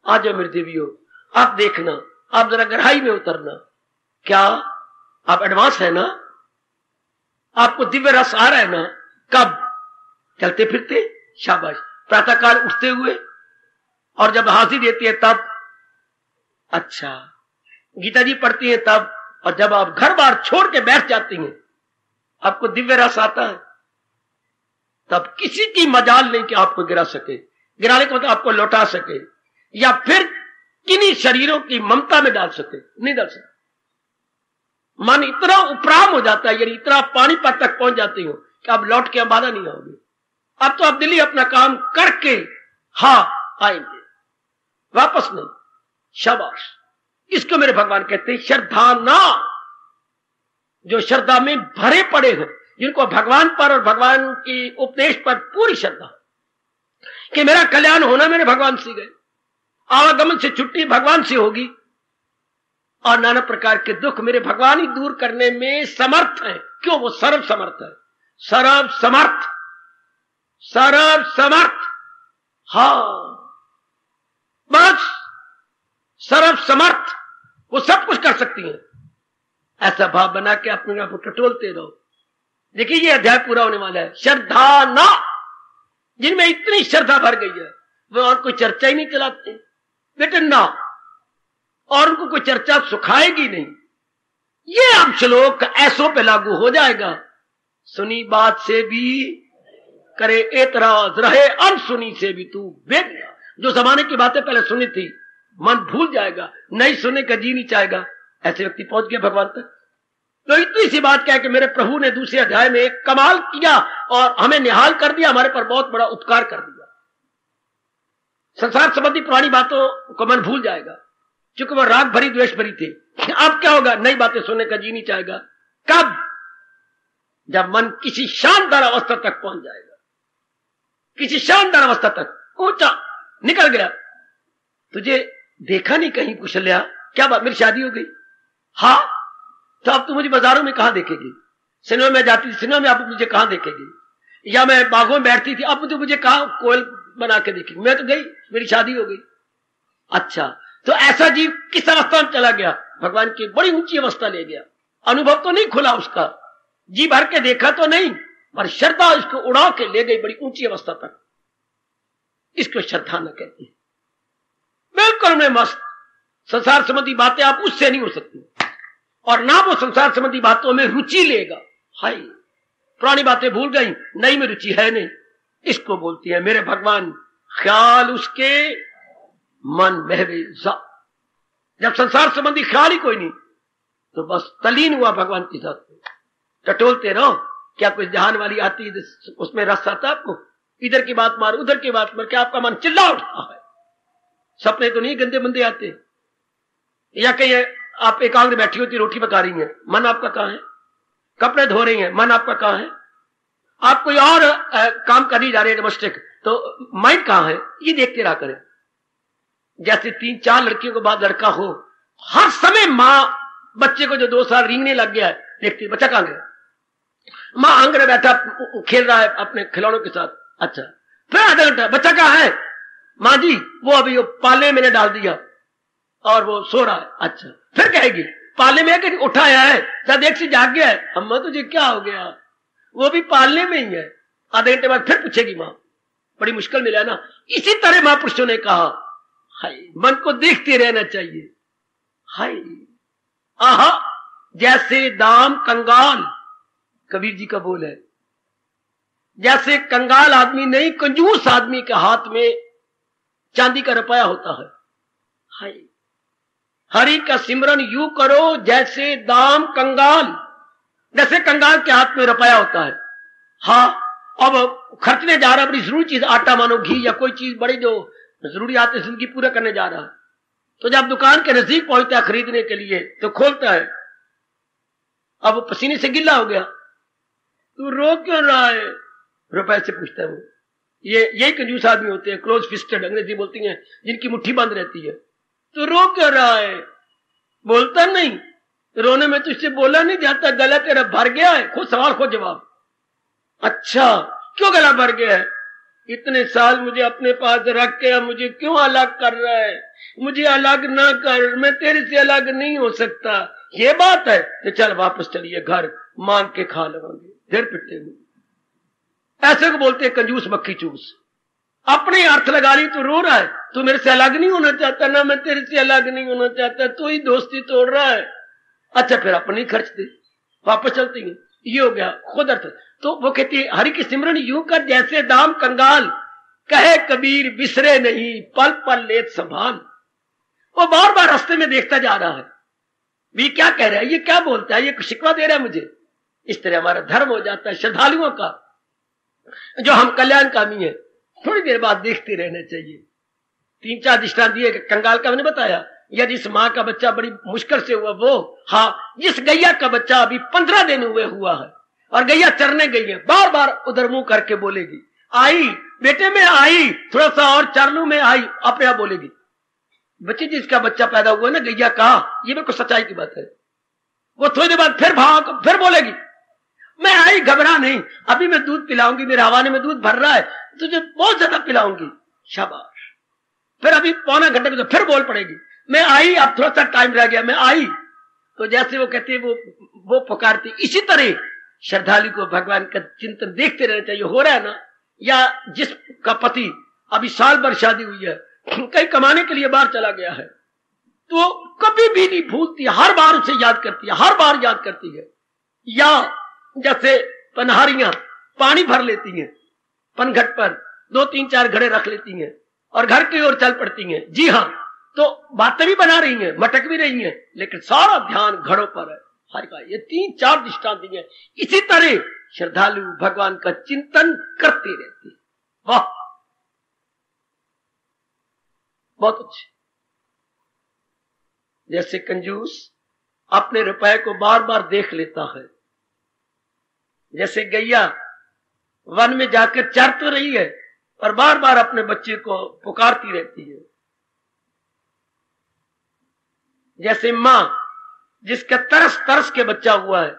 आ जाओ मेरी देवियों, आप देखना, आप जरा गहराई में उतरना। क्या आप एडवांस है ना? आपको दिव्य रस आ रहा है ना? कब? चलते फिरते, शाबाश, प्रातःकाल उठते हुए, और जब हाजिरी देती है तब, अच्छा, गीता जी पढ़ती है तब, और जब आप घर बार छोड़ के बैठ जाती हैं आपको दिव्य रस आता है, तब किसी की मजाल नहीं कि आपको गिरा सके। गिराने का मतलब आपको लौटा सके, या फिर किन्हीं शरीरों की ममता में डाल सके, नहीं डाल सके। मन इतना उपराम हो जाता है, यानी इतना पानीपत तक पहुंच जाती हो कि आप लौट के अंबाला नहीं आओगे। अब तो आप दिल्ली अपना काम करके हाँ आएंगे, वापस नहीं। शाबाश, इसको मेरे भगवान कहते हैं श्रद्धा ना। जो श्रद्धा में भरे पड़े हैं, जिनको भगवान पर और भगवान की उपदेश पर पूरी श्रद्धा कि मेरा कल्याण होना मेरे भगवान से गए, आवागमन से छुट्टी भगवान से होगी, और नाना प्रकार के दुख मेरे भगवान ही दूर करने में समर्थ है। क्यों? वो सर्व समर्थ है, सर्व समर्थ, सर्व समर्थ। हाँ बस सर्व समर्थ, वो सब कुछ कर सकती है। ऐसा भाव बना के अपने आप को टटोलते रहो। देखिए ये अध्याय पूरा होने वाला है। श्रद्धा ना, जिनमें इतनी श्रद्धा भर गई है वो और कोई चर्चा ही नहीं चलाते बेटे ना, और उनको कोई चर्चा सुखाएगी नहीं। ये अब श्लोक ऐसों पे लागू हो जाएगा। सुनी बात से भी करे एतराज, रहे अनसुनी से भी तू बेग। जो जमाने की बातें पहले सुनी थी मन भूल जाएगा, नहीं सुनने का जी नहीं चाहेगा। ऐसे व्यक्ति पहुंच गए भगवान तक। तो इतनी सी बात क्या है कि मेरे प्रभु ने दूसरे अध्याय में एक कमाल किया और हमें निहाल कर दिया, हमारे पर बहुत बड़ा उपकार कर दिया। संसार संबंधी पुरानी बातों को मन भूल जाएगा, क्योंकि वह राग भरी द्वेष भरी थी। अब क्या होगा? नई बातें सुनने का जी नहीं चाहेगा। कब? जब मन किसी शानदार अवस्था तक पहुंच जाएगा, किसी शानदार अवस्था तक ऊंचा निकल गया। तुझे देखा नहीं कहीं कुशल्या? क्या बात, मेरी शादी हो गई? हाँ, तो अब तू मुझे बाजारों में कहां देखेगी? सिनेमा में जाती थी, सिनेमा में आप मुझे कहां देखेगी? या मैं बागों में बैठती थी, अब मुझे कहां कोयल बना के देखेगी? मैं तो गई, मेरी शादी हो गई। अच्छा, तो ऐसा जीव किस अवस्था में चला गया? भगवान की बड़ी ऊंची अवस्था ले गया। अनुभव तो नहीं खुला उसका, जी भर के देखा तो नहीं, पर श्रद्धा इसको उड़ा के ले गई बड़ी ऊंची अवस्था तक। इसको श्रद्धा न कहते हैं। बिल्कुल में मस्त। संसार संबंधी बातें आप उससे नहीं हो सकती, और ना वो संसार संबंधी बातों में रुचि लेगा। हाय, पुरानी बातें भूल गई, नई में रुचि है नहीं। इसको बोलती है मेरे भगवान ख्याल उसके मन महवे जा। जब संसार संबंधी ख्याल ही कोई नहीं तो बस तलीन हुआ भगवान के साथ, टटोलते रहो। क्या कुछ ध्यान वाली आती है उसमें रस आता आपको? इधर की बात मार, उधर की बात मार, क्या आपका मन चिल्ला उठता है? सपने तो नहीं गंदे मंदे आते, या कहीं आप एकाग्र बैठी होती रोटी पका रही हैं, मन आपका कहां है? कपड़े धो रही हैं, मन आपका कहां है? आप कोई और काम करने जा रहे हैं डोमेस्टिक, तो माइंड कहां है? ये देखते रहा करें। जैसे 3-4 लड़कियों के बाद लड़का हो, हर समय माँ बच्चे को जो 2 साल रींगने लग गया है देखती, बच्चा कहां गया? माँ आंगन बैठा खेल रहा है अपने खिलौनों के साथ। अच्छा, फिर आधा घंटा, बच्चा कहां है? माँ जी वो अभी पाले मैंने डाल दिया और वो सो रहा है। अच्छा, फिर कहेगी पालने में है कि उठाया है? जब एक से जाग गया है, अम्मा तुझे क्या हो गया? वो भी पालने में ही है। आधे घंटे बाद फिर पूछेगी माँ, बड़ी मुश्किल मिला ना। इसी तरह महापुरुषों ने कहा हाय मन को देखते रहना चाहिए। हाय आहा जैसे दाम कंगाल, कबीर जी का बोल है, जैसे कंगाल आदमी नहीं, कंजूस आदमी के हाथ में चांदी का रुपया होता है। हाय, हरि का सिमरन यूं करो जैसे दाम कंगाल, जैसे कंगाल के हाथ में रुपया होता है। हाँ, अब खर्चने जा रहा है बड़ी जरूरी चीज, आटा मानो घी या कोई चीज बड़ी जो जरूरी आते जिंदगी पूरा करने जा रहा है, तो जब दुकान के नजदीक पहुंचता है खरीदने के लिए तो खोलता है, अब वो पसीने से गिल्ला हो गया, तू रो क्यों रहा है, रुपए से पूछता है वो। ये यही कंजूस आदमी होते हैं, क्लोज फिस्टेड अंग्रेजी बोलती हैं, जिनकी मुट्ठी बंद रहती है। तो रो क्यों रहा है, बोलता नहीं, रोने में तुझसे बोला नहीं जाता, गला तेरा भर गया है, खुद सवाल खुद जवाब। अच्छा क्यों गला भर गया है, इतने साल मुझे अपने पास रख के मुझे क्यों अलग कर रहा है, मुझे अलग ना कर, मैं तेरे से अलग नहीं हो सकता, ये बात है तो चल वापस चलिए घर, मांग के खा लवांगे, फिर पिटते हुए। ऐसे को बोलते हैं कंजूस मक्खी चूस। अपने अर्थ लगा ली तो रो रहा है, तू मेरे से अलग नहीं होना चाहता ना, मैं तेरे से अलग नहीं होना चाहता, तू ही दोस्ती तोड़ रहा है। अच्छा फिर अपनी खर्च दे, वापस चलती है, ये हो गया खुद अर्थ। तो वो कहती है हरि की सिमरन यूं कर जैसे दाम कंगाल, कहे कबीर बिसरे नहीं पल पल लेत संभाल। वो बार बार रास्ते में देखता जा रहा है, भी क्या कह रहा है, ये क्या बोलता है, ये शिकवा दे रहा है मुझे। इस तरह हमारा धर्म हो जाता है श्रद्धालुओं का, जो हम कल्याणकामी है, थोड़ी देर बाद देखते रहना चाहिए। 3-4 दृष्टांत दिए, कंगाल का मैंने बताया, या जिस माँ का बच्चा बड़ी मुश्किल से हुआ वो, हाँ जिस गैया का बच्चा अभी 15 दिन हुए हुआ है और गैया चरने गई है, बार बार उधर मुंह करके बोलेगी, आई बेटे में आई, थोड़ा सा और चर लूं मैं, आई अपने आप बोलेगी। बच्चे जिसका बच्चा पैदा हुआ ना गैया का, ये बिल्कुल सच्चाई की बात है। वो थोड़ी देर बाद फिर भाग, फिर बोलेगी मैं आई, घबरा नहीं, अभी मैं दूध पिलाऊंगी, मेरे हवाने में दूध भर रहा है, तुझे बहुत ज्यादा पिलाऊंगी, शाबाश। फिर अभी पौना घंटे में तो फिर बोल पड़ेगी, मैं आई, अब थोड़ा सा टाइम रह गया, मैं आई। तो जैसे वो कहते हैं वो पुकारती, इसी तरह श्रद्धालु को भगवान का चिंतन देखते रहना चाहिए। हो रहा है ना, या जिसका पति अभी साल भर शादी हुई है, कहीं कमाने के लिए बाहर चला गया है, तो कभी भी नहीं भूलती, हर बार उसे याद करती है, हर बार याद करती है। या जैसे पनहारियां पानी भर लेती हैं, पनघट पर 2-3-4 घड़े रख लेती हैं और घर की ओर चल पड़ती हैं। जी हाँ, तो बातें भी बना रही हैं, मटक भी रही हैं, लेकिन सारा ध्यान घड़ों पर है। हर का ये 3-4 दृष्टांत दिए। इसी तरह श्रद्धालु भगवान का चिंतन करते रहते हैं। वाह, बहुत अच्छे। जैसे कंजूस अपने रुपए को बार बार देख लेता है, जैसे गैया वन में जाकर चर तो रही है और बार बार अपने बच्चे को पुकारती रहती है, जैसे मां जिसका तरस तरस के बच्चा हुआ है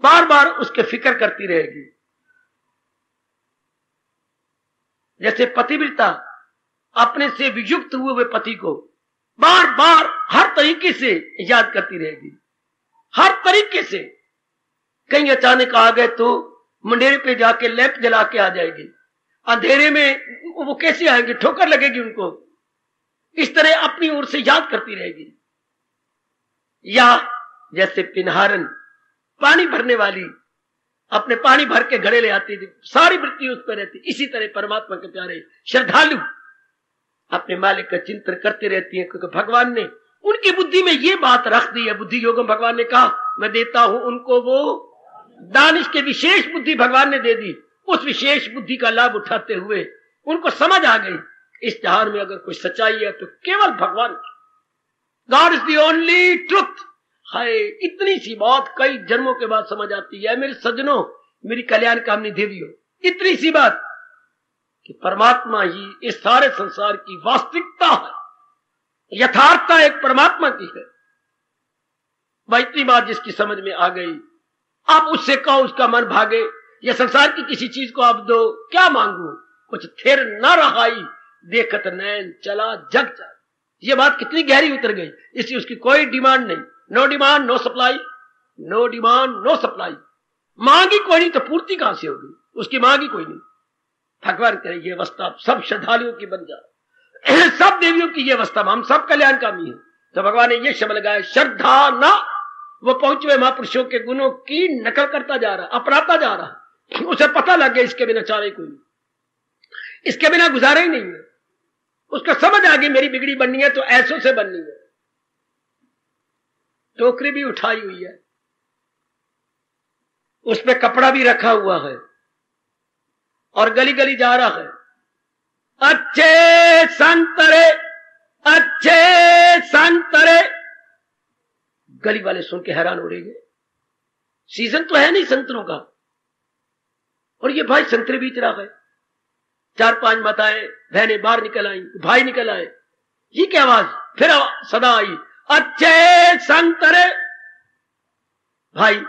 बार बार उसके फिक्र करती रहेगी, जैसे पतिव्रता अपने से वियुक्त हुए पति को बार बार हर तरीके से याद करती रहेगी, हर तरीके से। कहीं अचानक आ गए तो मंडेरे पे जाके लैंप जला के आ जाएगी, अंधेरे में वो कैसे आएंगे, ठोकर लगेगी उनको। इस तरह अपनी ओर से याद करती रहेगी। या जैसे पिनहारन पानी भरने वाली अपने पानी भर के घड़े ले आती थी, सारी वृत्ति उस पर रहती। इसी तरह परमात्मा के प्यारे श्रद्धालु अपने मालिक का चिंतन करते रहती हैं, क्योंकि भगवान ने उनकी बुद्धि में ये बात रख दी है। बुद्धि योगम भगवान ने कहा मैं देता हूं उनको वो दानिश के विशेष बुद्धि भगवान ने दे दी। उस विशेष बुद्धि का लाभ उठाते हुए उनको समझ आ गई, इस जहान में अगर कोई सच्चाई है तो केवल भगवान की। God is the only truth. हाय, इतनी सी बात कई जन्मों के बाद समझ आती है मेरे सज्जनों, मेरी कल्याण कामनी देवियों। इतनी सी बात कि परमात्मा ही इस सारे संसार की वास्तविकता है, यथार्थता एक परमात्मा की है। भाई इतनी बात जिसकी समझ में आ गई, आप उससे कहो उसका मन भागे, या संसार की किसी चीज को आप दो, क्या मांगू, कुछ थिर न रहाई, देखत नैन चला जग जा। ये बात कितनी गहरी उतर गई। इसलिए उसकी कोई डिमांड नहीं, no demand no supply, no demand no supply. मांगी कोई नहीं तो पूर्ति कहां से होगी, उसकी मांगी कोई नहीं। भगवान करे ये अवस्था सब श्रद्धालुओं की बन जाए, सब देवियों की ये अवस्था, हम सब कल्याणकामी हैं। तो भगवान ने ये शब्द लगाया, श्रद्धा न वो पहुंचे हुए महापुरुषों के गुणों की नकल करता जा रहा, अपनाता जा रहा। उसे पता लग गया इसके बिना चारे कोई नहीं, इसके बिना गुजारा ही नहीं है। उसको समझ आ गई मेरी बिगड़ी बननी है तो ऐसों से बननी है। टोकरी भी उठाई हुई है, उसमें कपड़ा भी रखा हुआ है और गली गली जा रहा है। अच्छे संतरे, अच्छे संतरे। गली वाले सुन के हैरान हो रहे हैं, सीजन तो है नहीं संतरों का और ये भाई संतरे बेच रहा है। 4-5 माताएं बहनें बाहर निकल आई, भाई निकल आए। ये क्या आवाज फिर सदा आई, अच्छे संतरे। भाई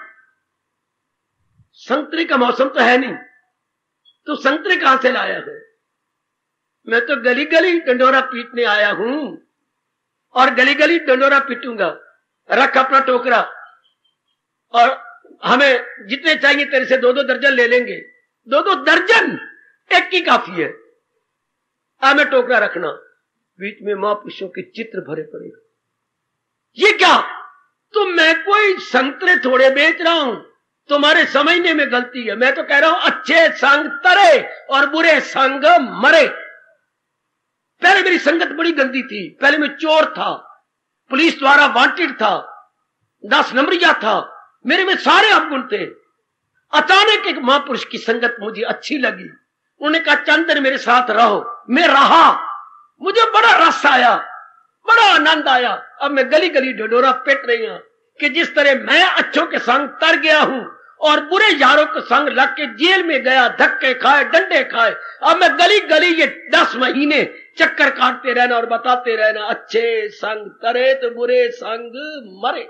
संतरे का मौसम तो है नहीं, तो संतरे कहां से लाया है? मैं तो गली गली डंडोरा पीटने आया हूं और गली गली डंडोरा पीटूंगा। रख अपना टोकरा और हमें जितने चाहिए तेरे से 2-2 दर्जन ले लेंगे। 2-2 दर्जन एक की काफी है। हमें टोकरा रखना। बीच में महापुरुषों के चित्र भरे पड़े। ये क्या? तो मैं कोई संतरे थोड़े बेच रहा हूं, तुम्हारे समझने में गलती है। मैं तो कह रहा हूं अच्छे संग तरे और बुरे संग मरे। पहले मेरी संगत बड़ी गंदी थी। पहले मैं चोर था, पुलिस द्वारा वांटेड था, 10 नंबरिया था, मेरे में सारे अवगुण थे। अचानक एक महापुरुष की संगत मुझे अच्छी लगी। उन्होंने कहा चंदन मेरे साथ रहो। मैं रहा, मुझे बड़ा रस आया, बड़ा आनंद आया। अब मैं गली गली डोडोरा पेट रही हूं कि जिस तरह मैं अच्छों के संग तर गया हूं और बुरे यारों के संग लग के जेल में गया, धक्के खाए, डंडे खाए। अब मैं गली गली ये 10 महीने चक्कर काटते रहना और बताते रहना अच्छे संग तरे तो बुरे संग मरे।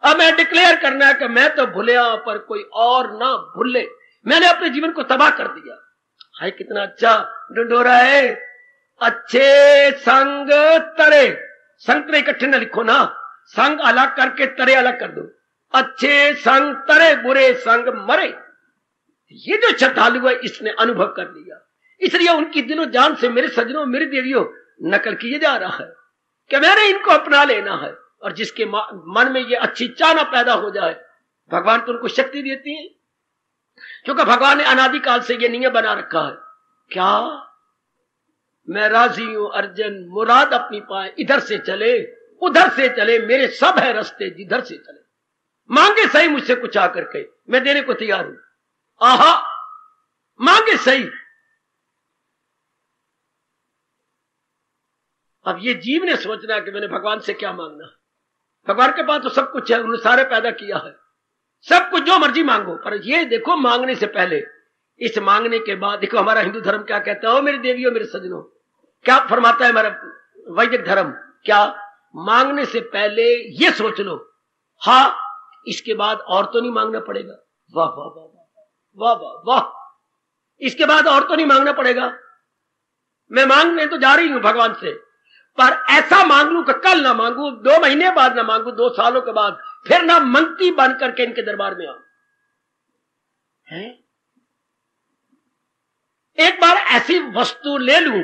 अब मैं डिक्लेयर करना है कि मैं तो भूलिया पर कोई और ना भूले। मैंने अपने जीवन को तबाह कर दिया। हाय कितना अच्छा डंडोरा है, अच्छे संग तरे। संग तरे इकट्ठे न लिखो ना, संग अलग करके तरे अलग कर दो। अच्छे संग तरे बुरे संग मरे। ये जो श्रद्धालु है इसने अनुभव कर लिया, इसलिए उनकी दिलो जान से मेरे सजनों मेरी देवियों नकल किए जा रहा है कि मैंने इनको अपना लेना है। और जिसके मन में ये अच्छी चाहना पैदा हो जाए, भगवान तो उनको शक्ति देती है, क्योंकि भगवान ने अनादिकाल से ये नियम बना रखा है। क्या मैं राजी हूं अर्जुन, मुराद अपनी पाए, इधर से चले उधर से चले, मेरे सब है रास्ते जिधर से चले। मांगे सही मुझसे कुछ आकर के, मैं देने को तैयार हूं। आहा मांगे सही। अब ये जीव ने सोचना कि मैंने भगवान से क्या मांगना। भगवान के पास तो सब कुछ है, उन्होंने सारे पैदा किया है, सब कुछ जो मर्जी मांगो। पर ये देखो मांगने से पहले, इस मांगने के बाद देखो हमारा हिंदू धर्म क्या कहता है। मेरी देवियों मेरे सजनों, क्या फरमाता है हमारा वैदिक धर्म? क्या मांगने से पहले ये सोच लो, हाँ इसके बाद और तो नहीं मांगना पड़ेगा। वाह वाह वाह वाह वाह वाह वाह, इसके बाद और तो नहीं मांगना पड़ेगा। मैं मांगने तो जा रही हूं भगवान से, पर ऐसा मांग लूं कि कल ना मांगू, 2 महीने बाद ना मांगू, 2 सालों के बाद फिर ना मंगती बन करके इनके दरबार में आऊं। एक बार ऐसी वस्तु ले लूं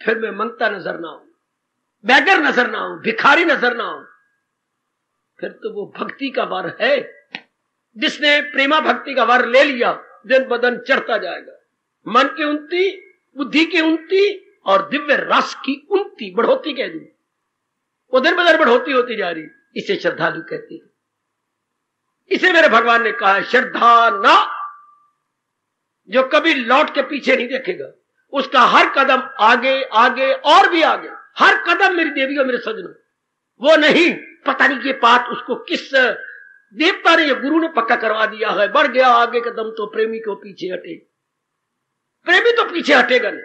फिर मैं मंगता नजर ना आऊं, बैगर नजर ना आऊं, भिखारी नजर ना आऊं। फिर तो वो भक्ति का वर है। जिसने प्रेमा भक्ति का वर ले लिया, दिन बदन चढ़ता जाएगा। मन की उन्नति, बुद्धि की उन्नति और दिव्य रस की उन्नति, बढ़ोती कह दी, वो दिन बदन बढ़ोती होती जा रही। इसे श्रद्धालु कहते हैं। इसे मेरे भगवान ने कहा है श्रद्धा ना, जो कभी लौट के पीछे नहीं देखेगा, उसका हर कदम आगे आगे और भी आगे, हर कदम मेरी देवियों मेरे सजनों। वो नहीं पता नहीं ये बात उसको किस देवता ने या गुरु ने पक्का करवा दिया है, बढ़ गया आगे कदम तो प्रेमी को पीछे हटे। प्रेमी तो पीछे हटेगा नहीं,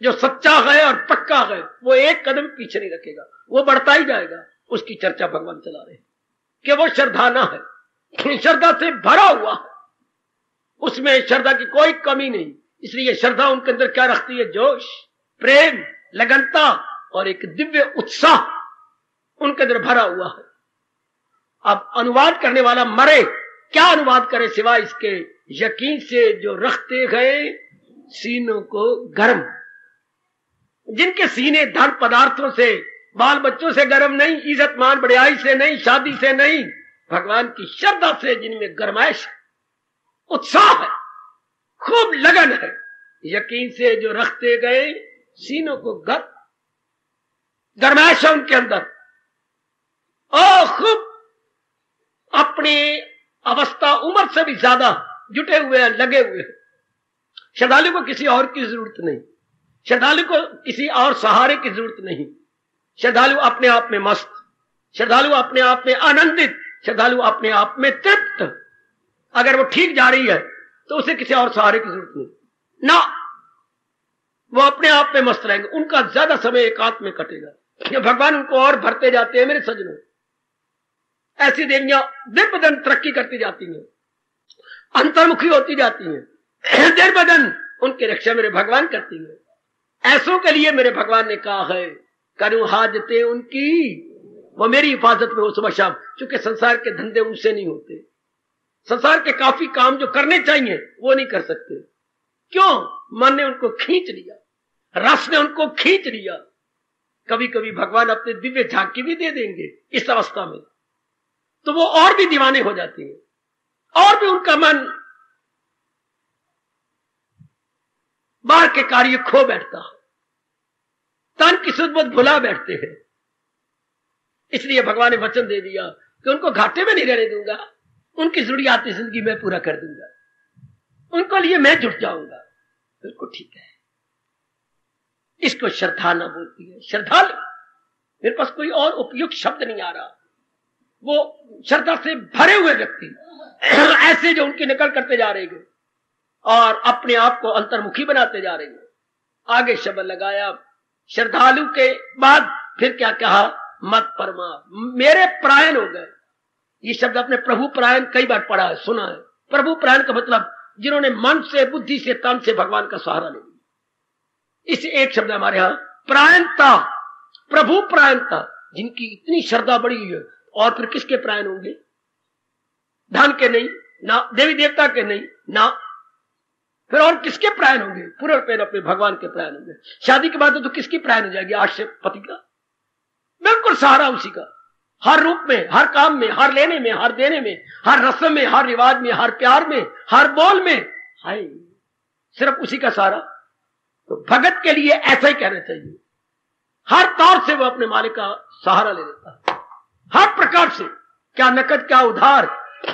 जो सच्चा है और पक्का है वो एक कदम पीछे नहीं रखेगा, वो बढ़ता ही जाएगा। उसकी चर्चा भगवान चला रहे कि वो श्रद्धा ना है, श्रद्धा से भरा हुआ है, उसमें श्रद्धा की कोई कमी नहीं। इसलिए श्रद्धा उनके अंदर क्या रखती है? जोश, प्रेम, लगनता और एक दिव्य उत्साह उनके अंदर भरा हुआ है। अब अनुवाद करने वाला मरे, क्या अनुवाद करे सिवाय इसके यकीन से जो रखते गए सीनों को गर्म, जिनके सीने धन पदार्थों से, बाल बच्चों से गर्म नहीं, इज्जत मान बढ़ियाई से नहीं, शादी से नहीं, भगवान की श्रद्धा से जिनमें गरमाइश है, उत्साह है, खूब लगन है, यकीन से जो रखते गए सीनों को गरमाइश है उनके अंदर, और खूब अपनी अवस्था उम्र से भी ज्यादा जुटे हुए हैं, लगे हुए हैं। श्रद्धालु को किसी और की जरूरत नहीं, श्रद्धालु को किसी और सहारे की जरूरत नहीं। श्रद्धालु अपने आप में मस्त, श्रद्धालु अपने आप में आनंदित, श्रद्धालु अपने आप में तृप्त। अगर वो ठीक जा रही है तो उसे किसी और सहारे की जरूरत नहीं ना, वो अपने आप में मस्त रहेंगे। उनका ज्यादा समय एकांत में कटेगा। भगवान उनको और भरते जाते हैं। मेरे सज्जनों, ऐसी देवियां दिन ब दिन तरक्की करती जाती हैं, अंतर्मुखी होती जाती हैं, दिन ब दिन उनकी रक्षा मेरे भगवान करती हैं। ऐसों के लिए मेरे भगवान ने कहा है, करूं हाजते उनकी, वो मेरी हिफाजत में हो सुबह शाम। क्योंकि संसार के धंधे उनसे नहीं होते, संसार के काफी काम जो करने चाहिए वो नहीं कर सकते। क्यों? मन ने उनको खींच लिया, रस ने उनको खींच लिया। कभी कभी भगवान अपने दिव्य झांकी भी दे देंगे इस अवस्था में, तो वो और भी दीवाने हो जाती हैं, और भी उनका मन बाहर के कार्य खो बैठता है, तन की सुध भुला बैठते हैं। इसलिए भगवान ने वचन दे दिया कि उनको घाटे में नहीं रहने दूंगा, उनकी जरूरियाती जिंदगी मैं पूरा कर दूंगा, उनको लिए मैं जुट जाऊंगा। बिल्कुल ठीक है। इसको श्रद्धा ना बोलती है, श्रद्धालु। मेरे पास कोई और उपयुक्त शब्द नहीं आ रहा। वो श्रद्धा से भरे हुए व्यक्ति ऐसे जो उनकी नकल करते जा रहे हैं और अपने आप को अंतर्मुखी बनाते जा रहे हैं। आगे शब्द लगाया श्रद्धालु के बाद फिर क्या कहा? मत परमा, मेरे प्रायण हो गए। ये शब्द आपने प्रभु प्रायण कई बार पढ़ा है, सुना है। प्रभु प्रायण का मतलब जिन्होंने मन से, बुद्धि से, तन से भगवान का सहारा ले लिया। इस एक शब्द हमारे यहां प्रायणता, प्रभु प्रायणता, जिनकी इतनी श्रद्धा बड़ी है। और फिर किसके प्रायण होंगे? धन के नहीं ना, देवी देवता के नहीं ना, फिर और किसके प्रायण होंगे? पूरे पेन अपने भगवान के प्रायण होंगे। शादी के बाद तो किसकी प्रायण हो जाएगी? आश्रय पति का, बिल्कुल सहारा उसी का। हर रूप में, हर काम में, हर लेने में, हर देने में, हर रस्म में, हर रिवाज में, हर प्यार में, हर बोल में, हाय सिर्फ उसी का सहारा। तो भगत के लिए ऐसा ही कहना चाहिए। हर तौर से वो अपने मालिक का सहारा ले लेता है, हर प्रकार से, क्या नकद क्या उधार,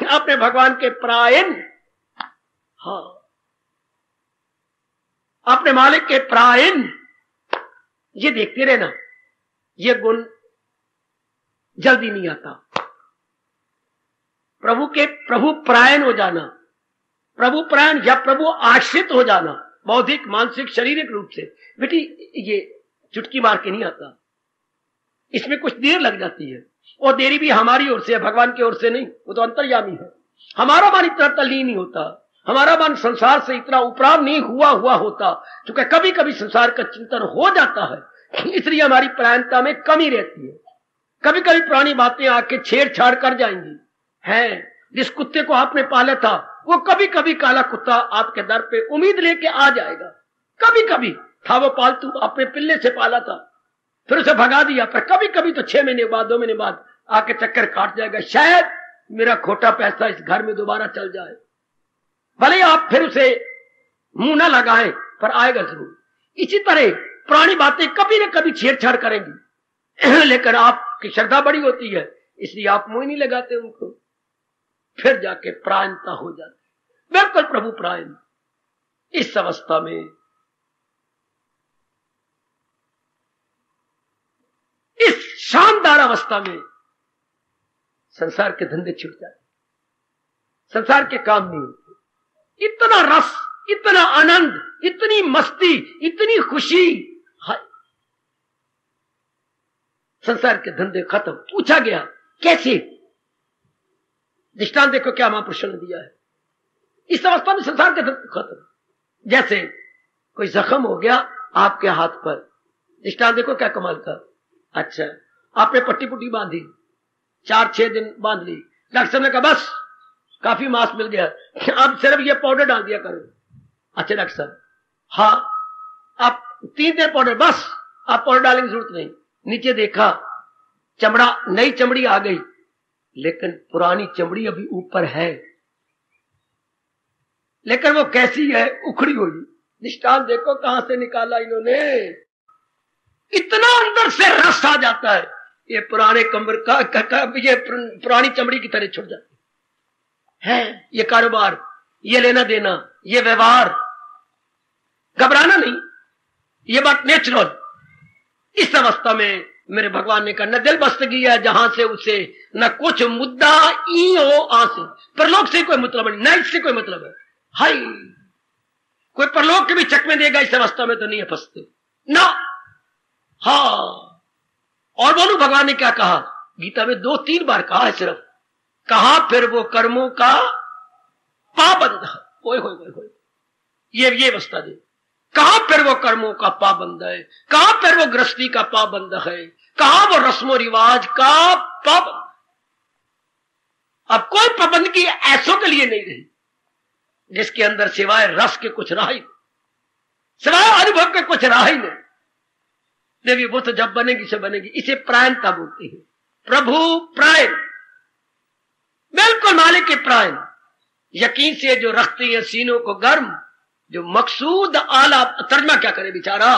अपने भगवान के प्रायण, हाँ अपने मालिक के प्रायण। ये देखते रहना, ये गुण जल्दी नहीं आता। प्रभु प्रायण हो जाना, प्रभु प्रायण या प्रभु आश्रित हो जाना, बौद्धिक, मानसिक, शारीरिक रूप से, बेटी ये चुटकी मार के नहीं आता। इसमें कुछ देर लग जाती है, और देरी भी हमारी ओर से है, भगवान की ओर से नहीं। वो तो अंतर्यामी है। हमारा मन इतना तल्लीन नहीं होता, हमारा मन संसार से इतना उपराम नहीं हुआ होता, क्योंकि कभी कभी संसार का चिंतन हो जाता है, इसलिए हमारी प्रायणता में कमी रहती है। कभी कभी पुरानी बातें आके छेड़छाड़ कर जाएंगी। हैं, जिस कुत्ते को आपने पाला था, वो कभी कभी काला कुत्ता आपके दर पे उम्मीद लेके आ जाएगा। कभी कभी था वो पालतू, अपने पिल्ले से पाला था, फिर उसे भगा दिया, पर कभी कभी तो 6 महीने बाद, 2 महीने बाद आके चक्कर काट जाएगा। शायद मेरा खोटा पैसा इस घर में दोबारा चल जाए, भले ही आप फिर उसे मुंह ना लगाएं, पर आएगा जरूर। इसी तरह पुरानी बातें कभी न कभी छेड़छाड़ करेंगी, लेकिन आपकी श्रद्धा बड़ी होती है, इसलिए आप मुंह नहीं लगाते उनको, फिर जाके प्रायणता हो जाती। बिल्कुल प्रभु प्रायण। इस अवस्था में, इस शानदार अवस्था में संसार के धंधे छूट जाते, संसार के काम नहीं होते। इतना रस, इतना आनंद, इतनी मस्ती, इतनी खुशी, हाय संसार के धंधे खत्म। पूछा गया कैसे? दृष्टांत देखो क्या महापुरुषों ने दिया है। इस अवस्था में संसार के धंधे खत्म। जैसे कोई जख्म हो गया आपके हाथ पर, दृष्टांत देखो क्या कमाल का। अच्छा, आपने पट्टी पुट्टी बांधी, 4-6 दिन बांध ली, डॉक्टर साहब ने कहा बस काफी मांस मिल गया, अब सिर्फ ये पाउडर डाल दिया करो। अच्छा डॉक्टर साहब, हाँ आप 3 दिन पाउडर, बस आप पाउडर डालने की जरूरत नहीं। नीचे देखा चमड़ा, नई चमड़ी आ गई, लेकिन पुरानी चमड़ी अभी ऊपर है, लेकिन वो कैसी है, उखड़ी हुई। निष्ठान देखो कहां से निकाला इन्होंने, इतना अंदर से रस आ जाता है, ये पुराने कमर का ये पुरानी चमड़ी की तरह छुट जाती है। ये कारोबार, ये लेना देना, ये व्यवहार, घबराना नहीं, ये बात नेचुरल। इस अवस्था में मेरे भगवान ने कहा न दिल बस्तगी है जहां से उसे न कुछ मुद्दा ई हो आ से, परलोक से कोई मतलब नहीं, न इससे कोई मतलब है। हाय, कोई परलोक के भी चकमे देगा इस अवस्था में तो नहीं है फंसते ना। हाँ, और बोलू भगवान ने क्या कहा गीता में, 2-3 बार कहा है सिर्फ, कहा फिर वो कर्मों का पाबंद है। ओए होए होए होए, ये अवस्था दे, कहां फिर वो कर्मों का पाबंद है, कहां फिर वो गृहस्थी का पाबंद है, कहां वो रस्मो रिवाज का पाबंद। अब कोई पाबंदगी ऐसों के लिए नहीं रही जिसके अंदर सिवाय रस के कुछ रहा ही, सिवाय अनुभव के कुछ रहा ही नहीं। देवी वो तो जब बनेगी से बनेगी, इसे प्रायणता बोलते हैं। प्रभु प्रायण, बिल्कुल मालिक के प्रायण, यकीन से जो रखती है सीनों को गर्म, जो मकसूद आला, तर्जमा क्या करे बेचारा,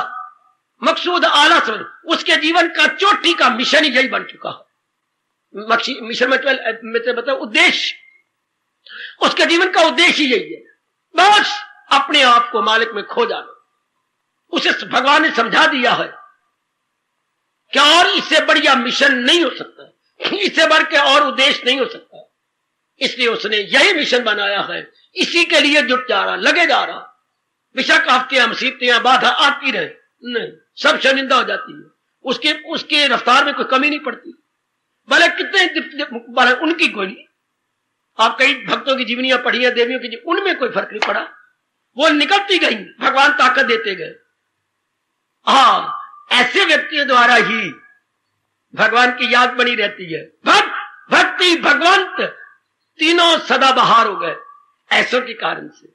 मकसूद आला समझ, उसके जीवन का चोटी का मिशन ही यही बन चुका है। मिशन मतलब उद्देश्य, उसके जीवन का उद्देश्य ही यही है, बस अपने आप को मालिक में खो जाना। उसे भगवान ने समझा दिया है क्या, और इससे बढ़िया मिशन नहीं हो सकता, इससे बढ़ के और उद्देश्य नहीं हो सकता। इसलिए उसने यही मिशन बनाया है, इसी के लिए जुट जा रहा, लगे जा रहा। बेशक हफ्तियां मुसीबतें बाधा आती रहे, नहीं, सब शर्मिंदा हो जाती है, उसके रफ्तार में कोई कमी नहीं पड़ती, भले कितने उनकी कोई नहीं। आप कई भक्तों की जीवनियां पढ़ी है, देवियों की, उनमें कोई फर्क नहीं पड़ा, वो निकलती गई, भगवान ताकत देते गए। हाँ, ऐसे व्यक्तियों द्वारा ही भगवान की याद बनी रहती है। भक्ति भगवंत तीनों सदा बहार हो गए ऐसों के कारण से,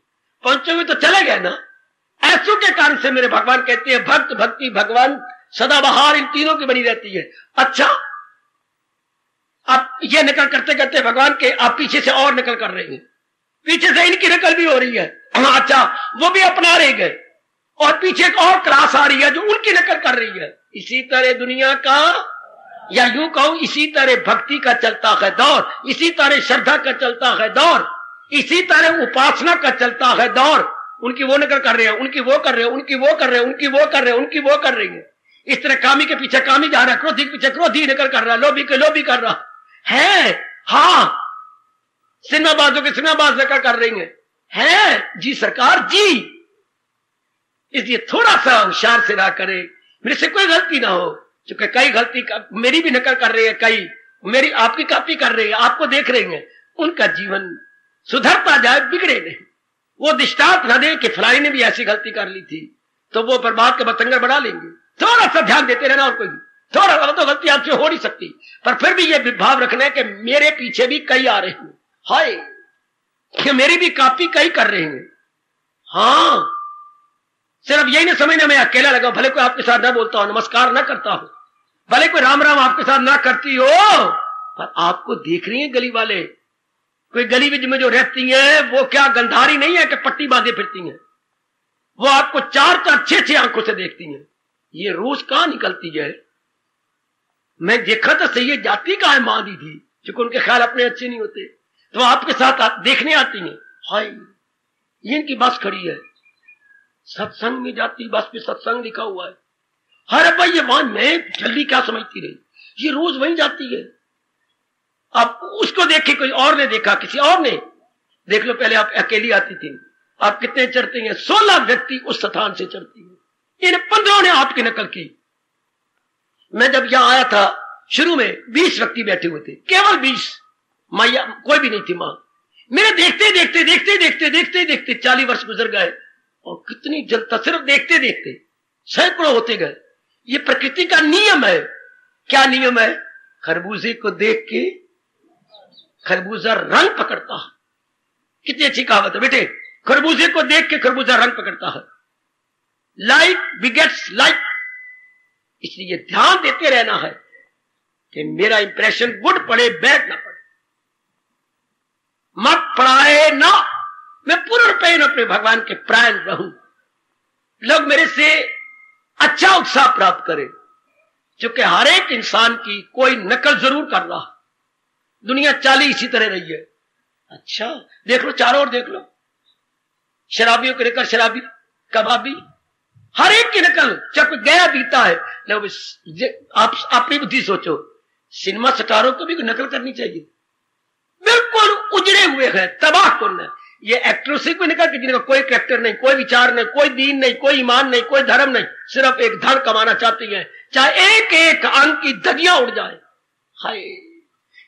पहुंचे हुए तो चले गए ना, ऐसों के कारण से मेरे भगवान कहते हैं भक्त भक्ति भगवान सदा बहार इन तीनों की बनी रहती है। अच्छा, आप ये नकल करते करते भगवान के आप पीछे से और नकल कर रहे हैं, पीछे से इनकी नकल भी हो रही है। अच्छा, वो भी अपना रहे गए, और पीछे एक और क्लास आ रही है जो उनकी नकल कर रही है। इसी तरह दुनिया का, या यूं कहूं इसी तरह भक्ति का चलता है दौर, इसी तरह श्रद्धा का चलता है दौर, इसी तरह उपासना का चलता है दौर। उनकी वो नकल कर रहे हैं, उनकी वो कर रहे हैं, उनकी वो कर रहे हैं, उनकी वो कर रहे हैं, उनकी वो कर रही है। इस तरह कामी के पीछे कामी जा रहा है, क्रोधी के पीछे क्रोधी नकल कर रहा है, लोभी के लोभी कर रहा है। हाँ, सिनेमाबाजों के सिनेमाबाज नकल कर रही है जी सरकार जी। इसलिए थोड़ा सा होशियार से रहा करे, मेरे से कोई गलती ना हो, क्योंकि कई गलती मेरी भी नकल कर रही है, कई मेरी आपकी कॉपी कर रही है, आपको देख रही है, उनका जीवन सुधरता जाए, बिगड़े नहीं। वो दृष्टांत न दे कि फलानी ने भी ऐसी गलती कर ली थी, तो वो बर्बाद के बतंगर बढ़ा लेंगे। थोड़ा सा ध्यान देते रहना, और कोई थोड़ा सा तो गलती आपसे हो नहीं सकती, पर फिर भी ये भाव रखना है कि मेरे पीछे भी कई आ रहे हैं, हाय कि मेरी भी कॉपी कई कर रहे हैं। हाँ, सिर्फ यही ना समझना मैं अकेला लगा, भले कोई आपके साथ ना बोलता हो, नमस्कार ना करता हो, भले कोई राम राम आपके साथ ना करती हो, पर आपको देख रही है गली वाले। कोई गली में जो रहती है वो क्या गंधारी नहीं है कि पट्टी बांधे फिरती हैं, वो आपको 4 6 आंखों से देखती हैं। ये रोज कहां निकलती है, मैं देखा तो सही है, जाती कहां है मां दीदी, क्योंकि उनके ख्याल अपने अच्छे नहीं होते, तो आपके साथ देखने आती हैं। हाय, ये इनकी बस खड़ी है, सत्संग में जाती, बस पे सत्संग लिखा हुआ है। अरे भाई ये मान, मैं जल्दी क्या समझती रही, ये रोज वहीं जाती है। अब उसको देख के कोई और ने देखा, किसी और ने देख लो, पहले आप अकेली आती थी, आप कितने चढ़ती हैं, 16 व्यक्ति उस स्थान से चढ़ती हैं, इन 15 ने आपकी नकल की। मैं जब यहां आया था शुरू में 20 व्यक्ति बैठे हुए थे, केवल 20, मैया कोई भी नहीं थी मां। मेरे देखते देखते देखते देखते देखते देखते 40 वर्ष गुजर गए, और कितनी जल्द, सिर्फ देखते देखते सैकड़ों होते गए। ये प्रकृति का नियम है। क्या नियम है? खरबूजे को देख के खरबूजा रंग पकड़ता है। कितनी अच्छी कहावत है बेटे, खरबूजे को देख के खरबूजा रंग पकड़ता है। Like begets like. इसलिए ध्यान देते रहना है कि मेरा इंप्रेशन गुड पड़े बैड ना पड़े। मत पढ़ाए ना, मैं पूर्ण रूपेण अपने भगवान के प्राण रहूं, लोग मेरे से अच्छा उत्साह प्राप्त करें। क्योंकि हर एक इंसान की कोई नकल जरूर कर रहा है, दुनिया चाली इसी तरह रही है। अच्छा देख लो, चारों ओर देख लो, शराबियों की नकल शराबी, कबाबी, हर एक की नकल। जब गया बीता है, आप अपनी बुद्धि सोचो, सिनेमा स्टारों को भी नकल करनी चाहिए। बिल्कुल उजड़े हुए हैं, तबाह कौन है। ये एक्टरों से कोई निकल के जिनका कोई कैरेक्टर नहीं, कोई विचार नहीं, कोई दीन नहीं, कोई ईमान नहीं, कोई धर्म नहीं, सिर्फ एक धन कमाना चाहती हैं। चाहे एक एक अंग की धज्जियां उड़ जाए, हाय,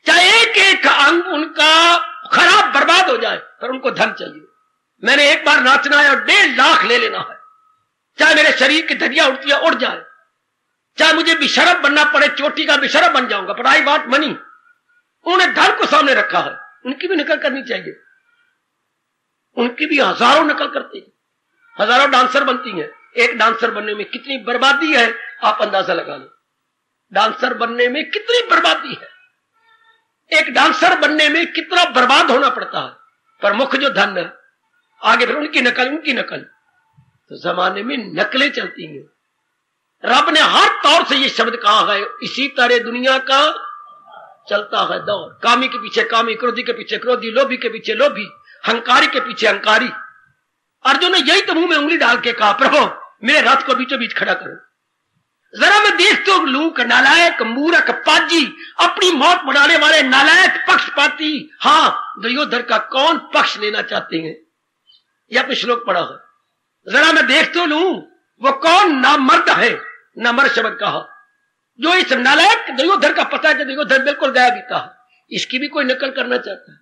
चाहे एक एक अंग उनका खराब बर्बाद हो जाए, पर उनको धन चाहिए। मैंने एक बार नाचना है और 1.5 लाख ले लेना है, चाहे मेरे शरीर की धज्जियां उड़ती है उड़ जाए, चाहे मुझे बेशरम बनना पड़े, चोटी का बेशरम बन जाऊंगा, पर आई बात मनी। उन्होंने धन को सामने रखा है, उनकी भी नकल करनी चाहिए। उनकी भी हजारों नकल करती है, हजारों डांसर बनती हैं। एक डांसर बनने में कितनी बर्बादी है, आप अंदाजा लगा लो। डांसर बनने में कितनी बर्बादी है, एक डांसर बनने में कितना बर्बाद होना पड़ता है। पर मुख्य जो धन है, आगे फिर उनकी नकल, उनकी नकल। तो जमाने में नकलें चलती हैं। रब ने हर तौर से ये शब्द कहा है, इसी तरह दुनिया का चलता है दौर। कामी के पीछे कामी, क्रोधी के पीछे क्रोधी, लोभी के पीछे लोभी, हंकारी के पीछे हंकारी। अर्जुन ने यही तो मुंह में उंगली डाल के कहा, प्रभु मेरे रथ को बीचों बीच खड़ा करो, जरा मैं देख तो लूं कि नालायक मूर्ख पाजी, अपनी मौत बढ़ाने वाले नालायक पक्षपाती, हाँ दुर्योधन का कौन पक्ष लेना चाहते हैं। यह अपने श्लोक पढ़ा है, जरा मैं देख तो लूं वो कौन नामर्द है, नामर्द शब्द कहा, जो इस नालायक दुर्योधन का पता है कि दुर्योधन बिल्कुल गया बीता है, इसकी भी कोई नकल करना चाहता है।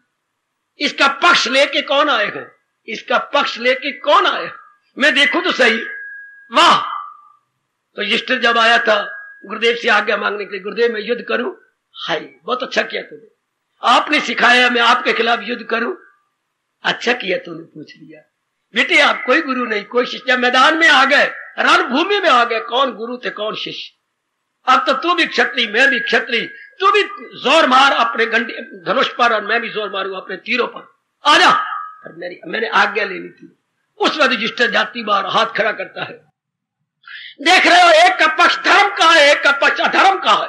इसका पक्ष लेके कौन आएगा, इसका पक्ष लेके कौन आए, मैं देखूं तो सही। वाह, तो युधिष्ठिर जब आया था गुरुदेव से आज्ञा मांगने के लिए, गुरुदेव मैं युद्ध करूं, हाय बहुत अच्छा किया तूने, आपने सिखाया मैं आपके खिलाफ युद्ध करूं, अच्छा किया तूने पूछ लिया। बेटे आप कोई गुरु नहीं, कोई शिष्य, मैदान में आ गए, रणभूमि में आ गए, कौन गुरु थे कौन शिष्य। अब तो तू भी क्षत्रिय, मैं भी क्षत्रिय, तू भी जोर मार अपने धनुष पर और मैं भी जोर मारूं अपने तीरों पर, आजा। पर मैंने आज्ञा लेनी थी। उस वक्त युधिष्ठिर जाती बार हाथ खड़ा करता है, देख रहे हो एक का पक्ष धर्म का है, एक का पक्ष अधर्म का है।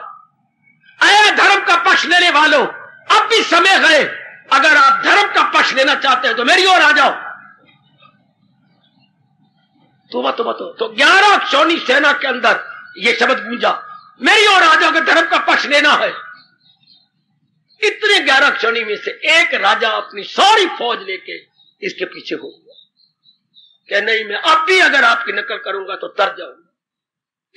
अरे धर्म का पक्ष लेने वालों, अब भी समय है, अगर आप धर्म का पक्ष लेना चाहते हैं तो मेरी ओर आ जाओ। तो 11 क्षौणी सेना के अंदर यह शब्द गूंजा, मेरी ओर आ जाओ, धर्म का पक्ष लेना है। इतने 11 क्षौणी में से एक राजा अपनी सारी फौज लेके इसके पीछे हो गया, कि नहीं मैं अब भी अगर आपकी नकल करूंगा तो तर जाऊंगा,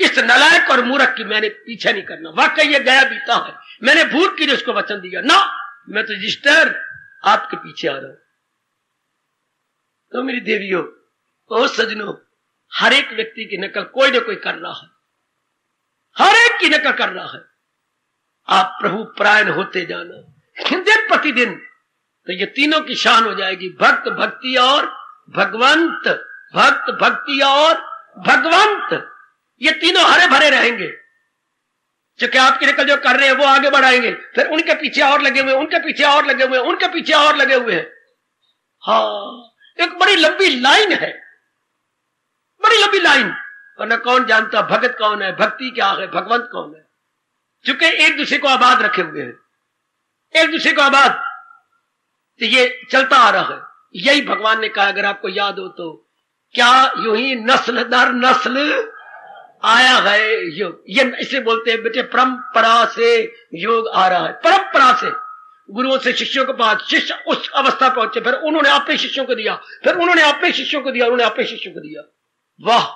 इस नलायक और मूर्ख की मैंने पीछे नहीं करना। वाकई ये गया बीता है, मैंने भूल के लिए उसको वचन दिया ना, मैं तो युधिष्ठिर आपके पीछे आ रहा हूं। तो मेरी देवियों और सजनों, हर एक व्यक्ति की नकल कोई ना कोई कर रहा है, हर एक की नकल कर रहा है। आप प्रभु परायण होते जाना दिन प्रतिदिन, तो ये तीनों की शान हो जाएगी, भक्त भक्ति और भगवंत, भक्त भक्ति और भगवंत, ये तीनों हरे भरे रहेंगे। क्योंकि आपकी नकल जो कर रहे हैं वो आगे बढ़ाएंगे, फिर उनके पीछे और लगे हुए, उनके पीछे और लगे हुए, उनके पीछे और लगे हुए हैं। हाँ, एक बड़ी लंबी लाइन है, बड़ी लंबी लाइन। और न कौन जानता भगत कौन है, भक्ति क्या है, भगवंत कौन है। चूंकि एक दूसरे को आबाद रखे हुए हैं, एक दूसरे को आबाद, तो ये चलता आ रहा है। यही भगवान ने कहा, अगर आपको याद हो तो, क्या यूं ही नस्ल दर नस्ल आया है योग। ये इसे बोलते हैं बेटे, परंपरा से योग आ रहा है, परंपरा से। गुरुओं से शिष्यों के पास, शिष्य उस अवस्था पहुंचे, फिर उन्होंने अपने शिष्यों को दिया, फिर उन्होंने अपने शिष्यों को दिया, उन्होंने अपने शिष्यों को दिया। वाह,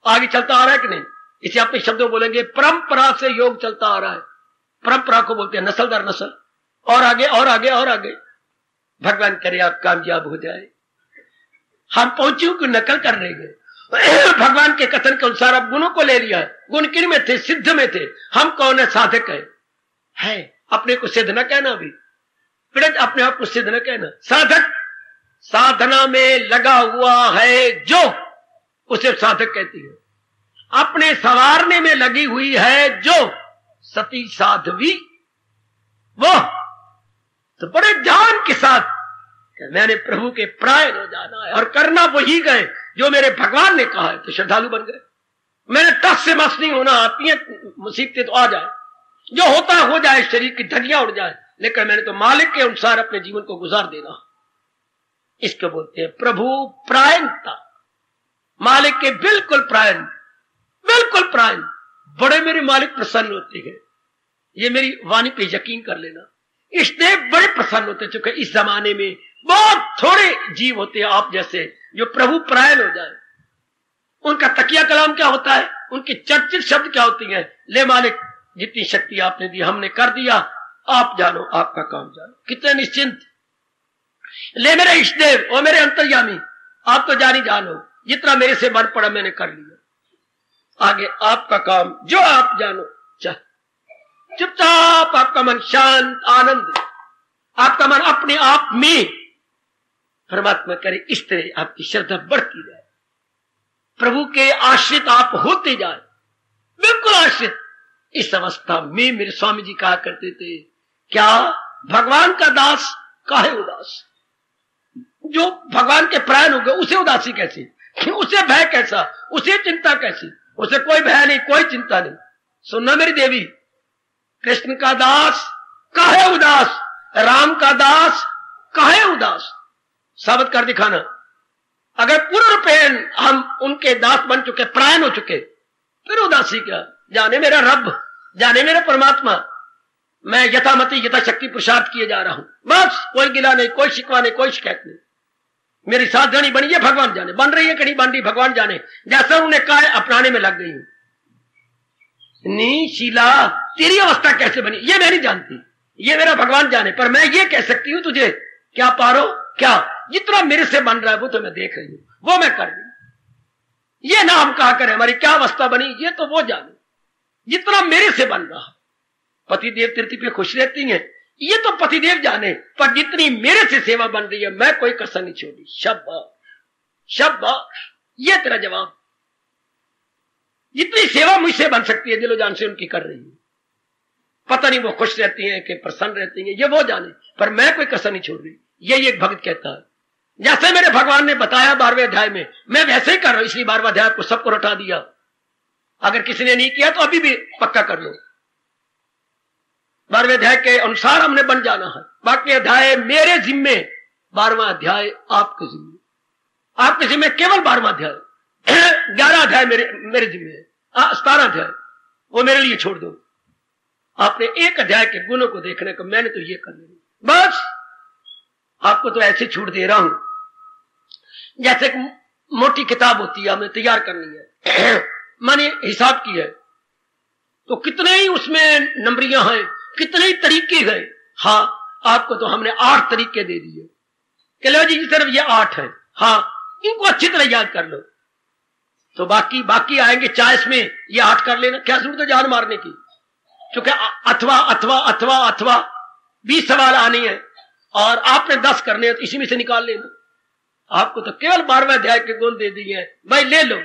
आगे चलता आ रहा है कि नहीं। इसे अपने शब्दों बोलेंगे, परंपरा से योग चलता आ रहा है। परंपरा को बोलते हैं नस्ल दर नस्ल, और आगे और आगे और आगे। भगवान करे आप कामयाब हो जाए। हम पहुंचे कि नकल करने गए, भगवान के कथन के अनुसार अब गुणों को ले लिया है। गुण किन में थे, सिद्ध में थे। हम कौन है, साधक है अपने को सिद्ध न कहना, भी अपने आप को सिद्ध न कहना। साधक साधना में लगा हुआ है जो, उसे साधक कहती है। अपने संवारने में लगी हुई है जो, सती साध्वी वो। तो बड़े ध्यान के साथ मैंने प्रभु के प्रायण हो जाना है और करना वही गए जो मेरे भगवान ने कहा है, तो श्रद्धालु बन गए। मैंने टस से मस नहीं होना, आती है मुसीबतें तो आ जाए, जो होता हो जाए, शरीर की धज्जियां उड़ जाए, लेकिन मैंने तो मालिक के अनुसार अपने जीवन को गुजार देना। इसको बोलते हैं प्रभु प्रायणता, मालिक के बिल्कुल प्रायण, बिल्कुल प्रायण। बड़े मेरे मालिक प्रसन्न होते हैं, ये मेरी वाणी पे यकीन कर लेना। इसलिए बड़े प्रसन्न होते, चूंकि इस जमाने में बहुत थोड़े जीव होते हैं आप जैसे जो प्रभु प्रायण हो जाए। उनका तकिया कलाम क्या होता है, उनकी चर्चित शब्द क्या होती है, ले मालिक जितनी शक्ति आपने दी हमने कर दिया, आप जानो, आपका काम जानो। कितने निश्चिंत, ले मेरे इष्टदेव और मेरे अंतर्यामी, आप तो जानी जानो, जितना मेरे से बन पड़ा मैंने कर लिया, आगे आपका काम जो आप जानो। चुपचाप आपका मन शांत आनंद, आपका मन अपने आप में परमात्मा करे, इस तरह आपकी श्रद्धा बढ़ती जाए, प्रभु के आश्रित आप होते जाए, बिल्कुल आश्रित। इस अवस्था में मेरे स्वामी जी कहा करते थे, क्या भगवान का दास काहे उदास, जो भगवान के प्राण हो गए उसे उदासी कैसी, उसे भय कैसा, उसे चिंता कैसी, उसे कोई भय नहीं, कोई चिंता नहीं। सुनना मेरी देवी, कृष्ण का दास काहे उदास, राम का दास काहे उदास, साबित कर दिखाना। अगर पूर्ण रूपेण हम उनके दास बन चुके, प्राण हो चुके, फिर उदासी क्या, जाने मेरा रब, जाने मेरा परमात्मा, मैं यथामति यथाशक्ति पुरुषार्थ किए जा रहा हूं, बस कोई गिला नहीं, कोई शिकवा नहीं, कोई शिकायत नहीं। मेरी साधनी बनी है भगवान जाने, बन रही है कहीं बन रही भगवान जाने, जैसा उन्होंने कहा है अपनाने में लग गई हूं। नहीं शीला, तेरी अवस्था कैसे बनी ये मैं नहीं जानती, ये मेरा भगवान जाने, पर मैं ये कह सकती हूं तुझे, क्या पारो, क्या जितना मेरे से बन रहा है वो तो मैं देख रही हूं, वो मैं कर रही। ये ना हम कहा करें हमारी क्या अवस्था बनी, ये तो वो जाने, जितना मेरे से बन रहा। पतिदेव तृप्ति पे खुश रहती हैं, ये तो पतिदेव जाने, पर जितनी मेरे से सेवा बन रही है मैं कोई कसर नहीं छोड़ी। शाबाश शाबाश, ये तेरा जवाब। जितनी सेवा मुझसे बन सकती है दिलो जान से उनकी कर रही है, पता नहीं वो खुश रहती हैं कि प्रसन्न रहती हैं, ये वो जाने, पर मैं कोई कसर नहीं छोड़ रही। यही एक भक्त कहता है, जैसे मेरे भगवान ने बताया 12वें अध्याय में, मैं वैसे ही कर रहा हूं, इसलिए 12वां अध्याय को सबको रटा दिया। अगर किसी ने नहीं किया तो अभी भी पक्का कर लो, 12वें अध्याय के अनुसार हमने बन जाना है। बाकी अध्याय मेरे जिम्मे, 12वां अध्याय आपके जिम्मे, आपके जिम्मे केवल 12वां अध्याय, 11 अध्याय मेरे जिम्मे है, 17 अध्याय वो मेरे लिए छोड़ दो। आपने एक अध्याय के गुणों को देखने को, मैंने तो ये कर लिया, बस आपको तो ऐसे छूट दे रहा हूं जैसे मोटी किताब होती है, हमें तैयार करनी है, मैंने हिसाब किया है तो कितने ही उसमें नंबरियां हैं, कितने ही तरीके हैं। हाँ, आपको तो हमने 8 तरीके दे दिए कि लो जी सिर्फ ये 8 है, हाँ इनको अच्छी तरह याद कर लो, तो बाकी आएंगे 40 में, ये 8 कर लेना, क्या जरूरत है जान मारने की, क्योंकि अथवा अथवा अथवा अथवा 20 सवाल आने हैं और आपने 10 करने हैं, तो इसी में से निकाल लेना। आपको तो केवल 12वें अध्याय के गुण दे दिए हैं, भाई ले लो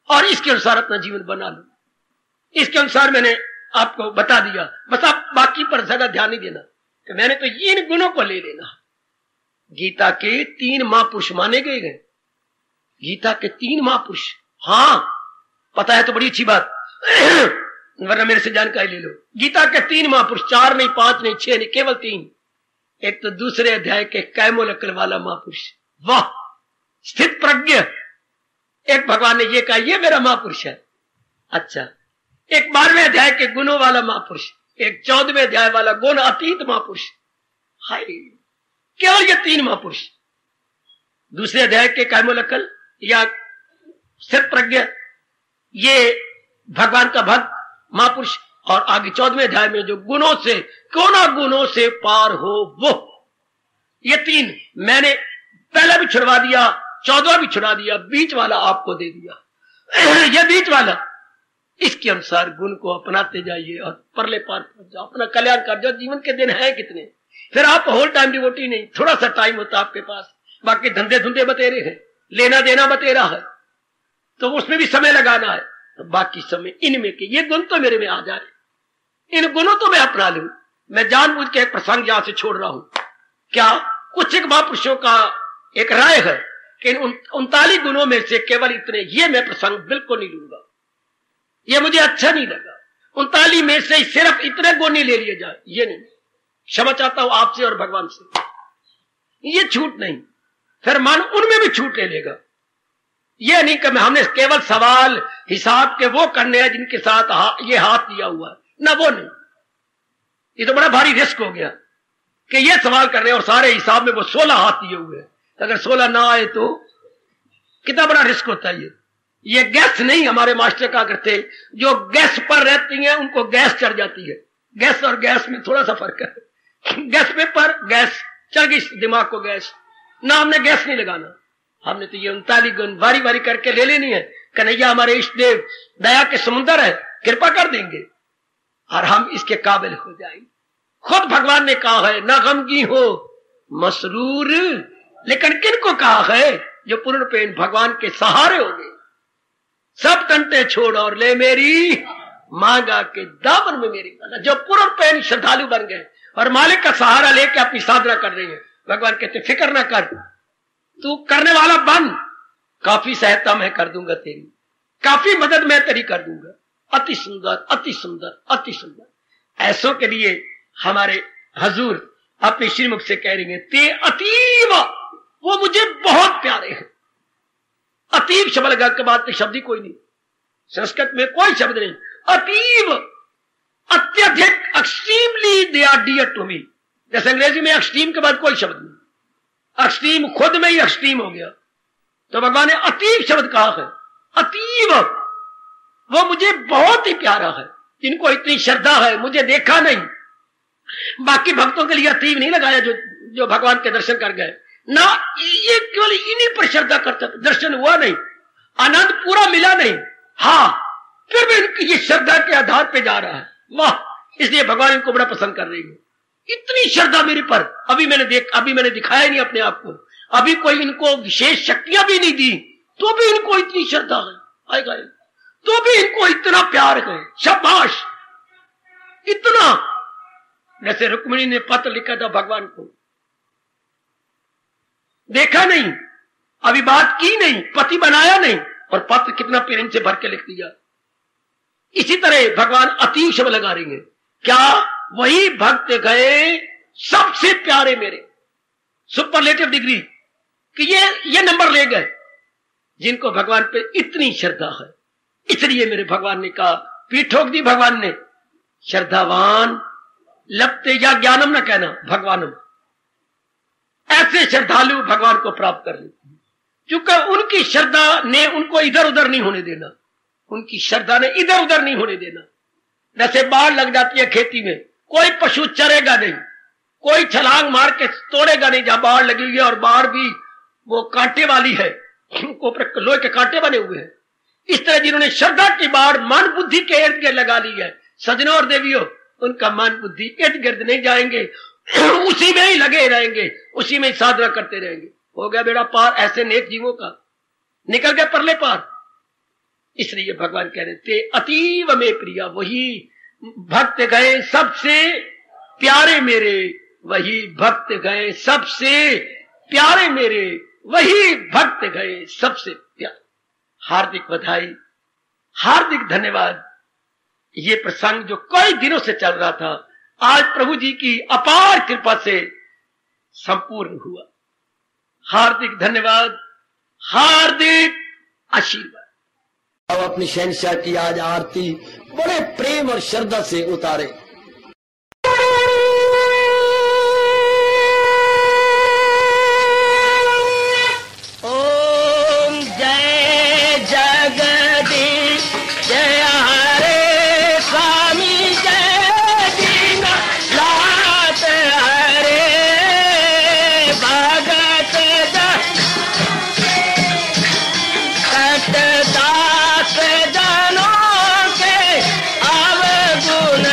और इसके अनुसार अपना जीवन बना लो। इसके अनुसार मैंने आपको बता दिया, बस आप बाकी पर ज्यादा ध्यान नहीं देना कि मैंने तो इन गुणों को ले लेना। गीता के 3 महापुरुष माने गए, गीता के 3 महापुरुष, हाँ पता है तो बड़ी अच्छी बात, वरना मेरे से जानकारी ले लो। गीता के 3 महापुरुष, 4 नहीं, 5 नहीं, 6 नहीं, केवल 3। एक तो दूसरे अध्याय के कैमोलकल वाला महापुरुष, वाह स्थित प्रज्ञ, एक भगवान ने ये कहा ये मेरा महापुरुष है। अच्छा, एक 12वें अध्याय के गुणों वाला महापुरुष, एक 14वें अध्याय वाला गुण अतीत महापुरुष। हाय, केवल ये 3 महापुरुष, दूसरे अध्याय के कैमोलकल या स्थित प्रज्ञ, ये भगवान का भक्त महापुरुष, और आगे 14वें अध्याय में जो गुणों से, कोना गुणों से पार हो वो, ये 3 मैंने पहला भी छुड़वा दिया, 14वां भी छुड़ा दिया, बीच वाला आपको दे दिया। ये बीच वाला, इसके अनुसार गुण को अपनाते जाइए और परले पार पहुंच जाओ, अपना कल्याण कर जाओ। जीवन के दिन है कितने, फिर आप होल टाइम डिवोटी नहीं, थोड़ा सा टाइम होता आपके पास, बाकी धंधे धुंधे बतेरे हैं, लेना देना बतेरा है, तो उसमें भी समय लगाना है, तो बाकी समय इनमें के ये गुण तो मेरे में आ जा रहे, इन गुणों तो मैं अपना लूं। मैं जानबूझ के एक प्रसंग यहां से छोड़ रहा हूं, क्या कुछ एक महापुरुषों का एक राय है कि इन 39 गुणों में से केवल इतने, ये मैं प्रसंग बिल्कुल नहीं लूंगा, ये मुझे अच्छा नहीं लगा। 39 में से सिर्फ इतने गुण नहीं ले लिए जाए, ये नहीं। क्षमा चाहता हूं आपसे और भगवान से, ये छूट नहीं। फिर मन उनमें भी छूट ले लेगा। ये नहीं कि हमने केवल सवाल हिसाब के वो करने हैं जिनके साथ ये हाथ दिया हुआ है, ना वो नहीं। ये तो बड़ा भारी रिस्क हो गया कि ये सवाल करने और सारे हिसाब में वो 16 हाथ दिए हुए हैं। अगर 16 ना आए तो कितना बड़ा रिस्क होता है। ये गैस नहीं, हमारे मास्टर कहा करते, जो गैस पर रहती हैं उनको गैस चढ़ जाती है। गैस और गैस में थोड़ा सा फर्क है। गैस पे पर गैस चढ़ गई दिमाग को, गैस ना, हमने गैस नहीं लगाना। हमने तो ये 39 गुण बारी बारी करके ले लेनी है। कन्हैया हमारे इष्ट देव दया के समुंदर है, कृपा कर देंगे और हम इसके काबिल हो जाएंगे। खुद भगवान ने कहा है, ना गमगी हो मसरूर, लेकिन किनको कहा है? जो पूर्ण पेन भगवान के सहारे हो गए। सब कंटे छोड़ और ले मेरी मांगा के दामन में मेरी माना। जो पूर्ण पेन श्रद्धालु बन गए और मालिक का सहारा लेके अपनी साधना कर रहे हैं, भगवान कहते फिक्र ना कर, तू करने वाला बन, काफी सहायता मैं कर दूंगा तेरी, काफी मदद मैं तेरी कर दूंगा। अति सुंदर, अति सुंदर, अति सुंदर। ऐसों के लिए हमारे हजूर अपने श्रीमुख से कह रही है, ते अतीव, वो मुझे बहुत प्यारे हैं। अतीव शब्द लगा के बाद तो शब्द ही कोई नहीं, संस्कृत में कोई शब्द नहीं। अतीव, अत्यधिक, extremely they are dear to me. जैसे अंग्रेजी में एक्सट्रीम के बाद कोई शब्द नहीं, एक्सट्रीम खुद में ही एक्सट्रीम हो गया, तो भगवान ने अतीव शब्द कहा है। अतीव, वो मुझे बहुत ही प्यारा है। जिनको इतनी श्रद्धा है, मुझे देखा नहीं, बाकी भक्तों के लिए अतीव नहीं लगाया जो भगवान के दर्शन कर गए ना, ये केवल इन्हीं पर श्रद्धा करता, दर्शन हुआ नहीं, आनंद पूरा मिला नहीं, हाँ फिर भी इनकी ये श्रद्धा के आधार पे जा रहा है, वाह, इसलिए भगवान इनको बड़ा पसंद कर रही है। इतनी श्रद्धा मेरे पर, अभी मैंने दिखाया नहीं अपने आप को, अभी कोई इनको विशेष शक्तियां भी नहीं दी, तो भी इनको इतनी श्रद्धा है, आएगा तो भी इनको इतना प्यार है, शाबाश। इतना, जैसे रुक्मिणी ने पत्र लिखा था भगवान को, देखा नहीं, अभी बात की नहीं, पति बनाया नहीं, और पत्र कितना प्रेम से भर के लिख दिया। इसी तरह भगवान अतीव शब्द लगा रही है। क्या वही भक्त गए सबसे प्यारे मेरे, सुपरलेटिव डिग्री, कि ये नंबर ले गए जिनको भगवान पे इतनी श्रद्धा है। इसलिए मेरे भगवान ने कहा, पीठ ठोक दी भगवान ने, श्रद्धावान लपते या ज्ञानम न कहना, भगवानम। ऐसे श्रद्धालु भगवान को प्राप्त कर लेते हैं, क्योंकि उनकी श्रद्धा ने उनको इधर उधर नहीं होने देना, उनकी श्रद्धा ने इधर उधर नहीं होने देना। जैसे बाढ़ लग जाती है खेती में, कोई पशु चरेगा नहीं, कोई छलांग मार के तोड़ेगा नहीं जहां बाढ़ लगी हुई है, और बाढ़ भी वो कांटे वाली है, लोहे के कांटे बने हुए हैं। इस तरह जिन्होंने श्रद्धा की बाढ़ मन बुद्धि के इर्द गिर्द लगा ली है, सजनों और देवियों, उनका मन बुद्धि इर्द गिर्द नहीं जाएंगे, उसी में ही लगे रहेंगे, उसी में ही साधना करते रहेंगे। हो गया बेड़ा पार ऐसे नेक जीवों का, निकल गए परले पार। इसलिए भगवान कह रहे थे, अतीव में प्रिया, वही भक्त गए सबसे प्यारे मेरे, वही भक्त गए सबसे प्यारे मेरे, वही भक्त गए सबसे प्यारे। हार्दिक बधाई, हार्दिक धन्यवाद। ये प्रसंग जो कई दिनों से चल रहा था, आज प्रभु जी की अपार कृपा से संपूर्ण हुआ। हार्दिक धन्यवाद, हार्दिक आशीर्वाद। अब अपनी शहंशाह की आज आरती बड़े प्रेम और श्रद्धा से उतारे। दास जनों के अवगुण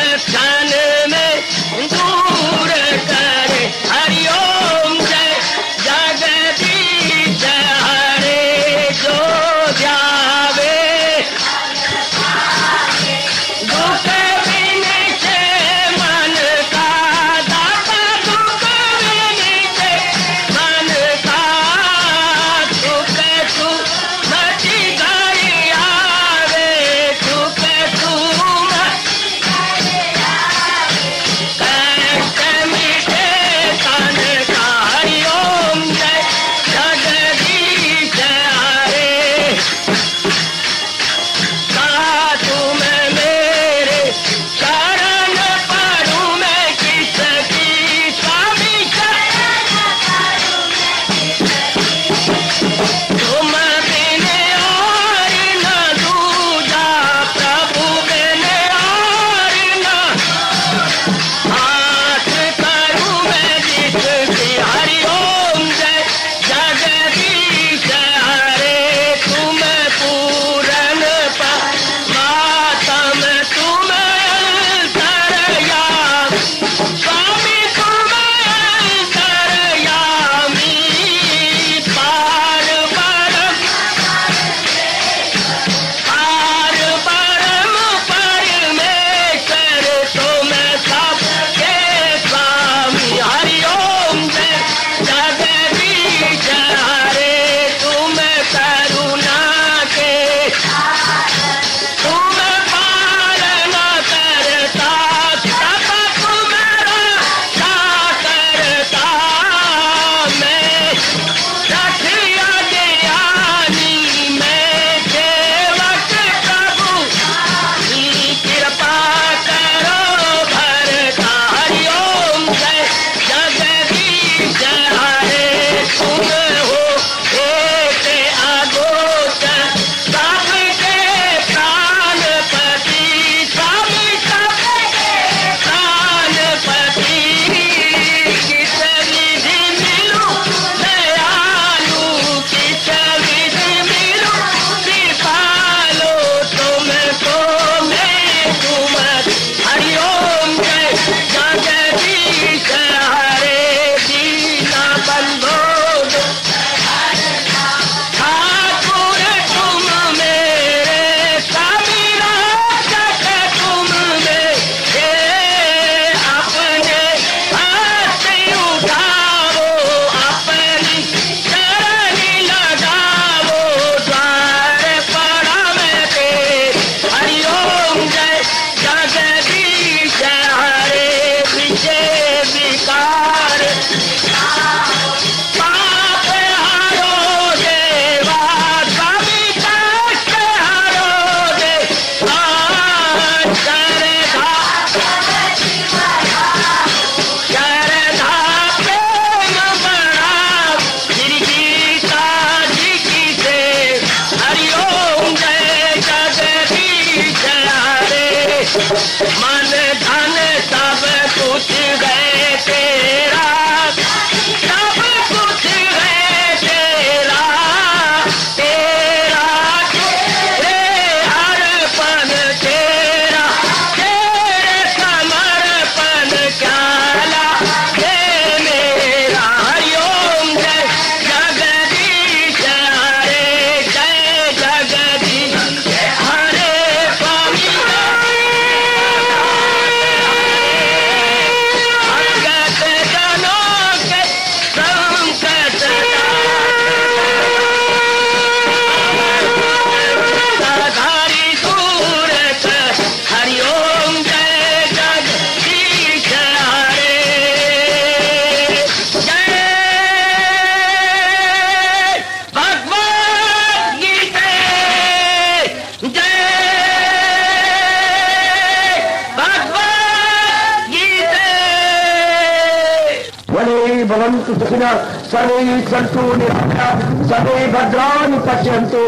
भवन्तु सुखिनः सर्वे सन्तु निरामयाः सर्वे भद्राणि पश्यन्तु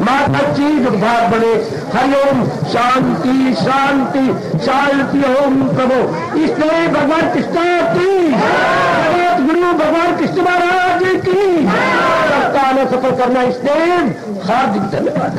मा कश्चित् दुःखभाग् भवेत्। हरि ओम शांति शांति शांति। ओम प्रभु इसलिए भगवान कृष्ण की जगत गुरु भगवान कृष्ण महाराज की सत्ता में सफल करना इसलिए हार्दिक धन्यवाद।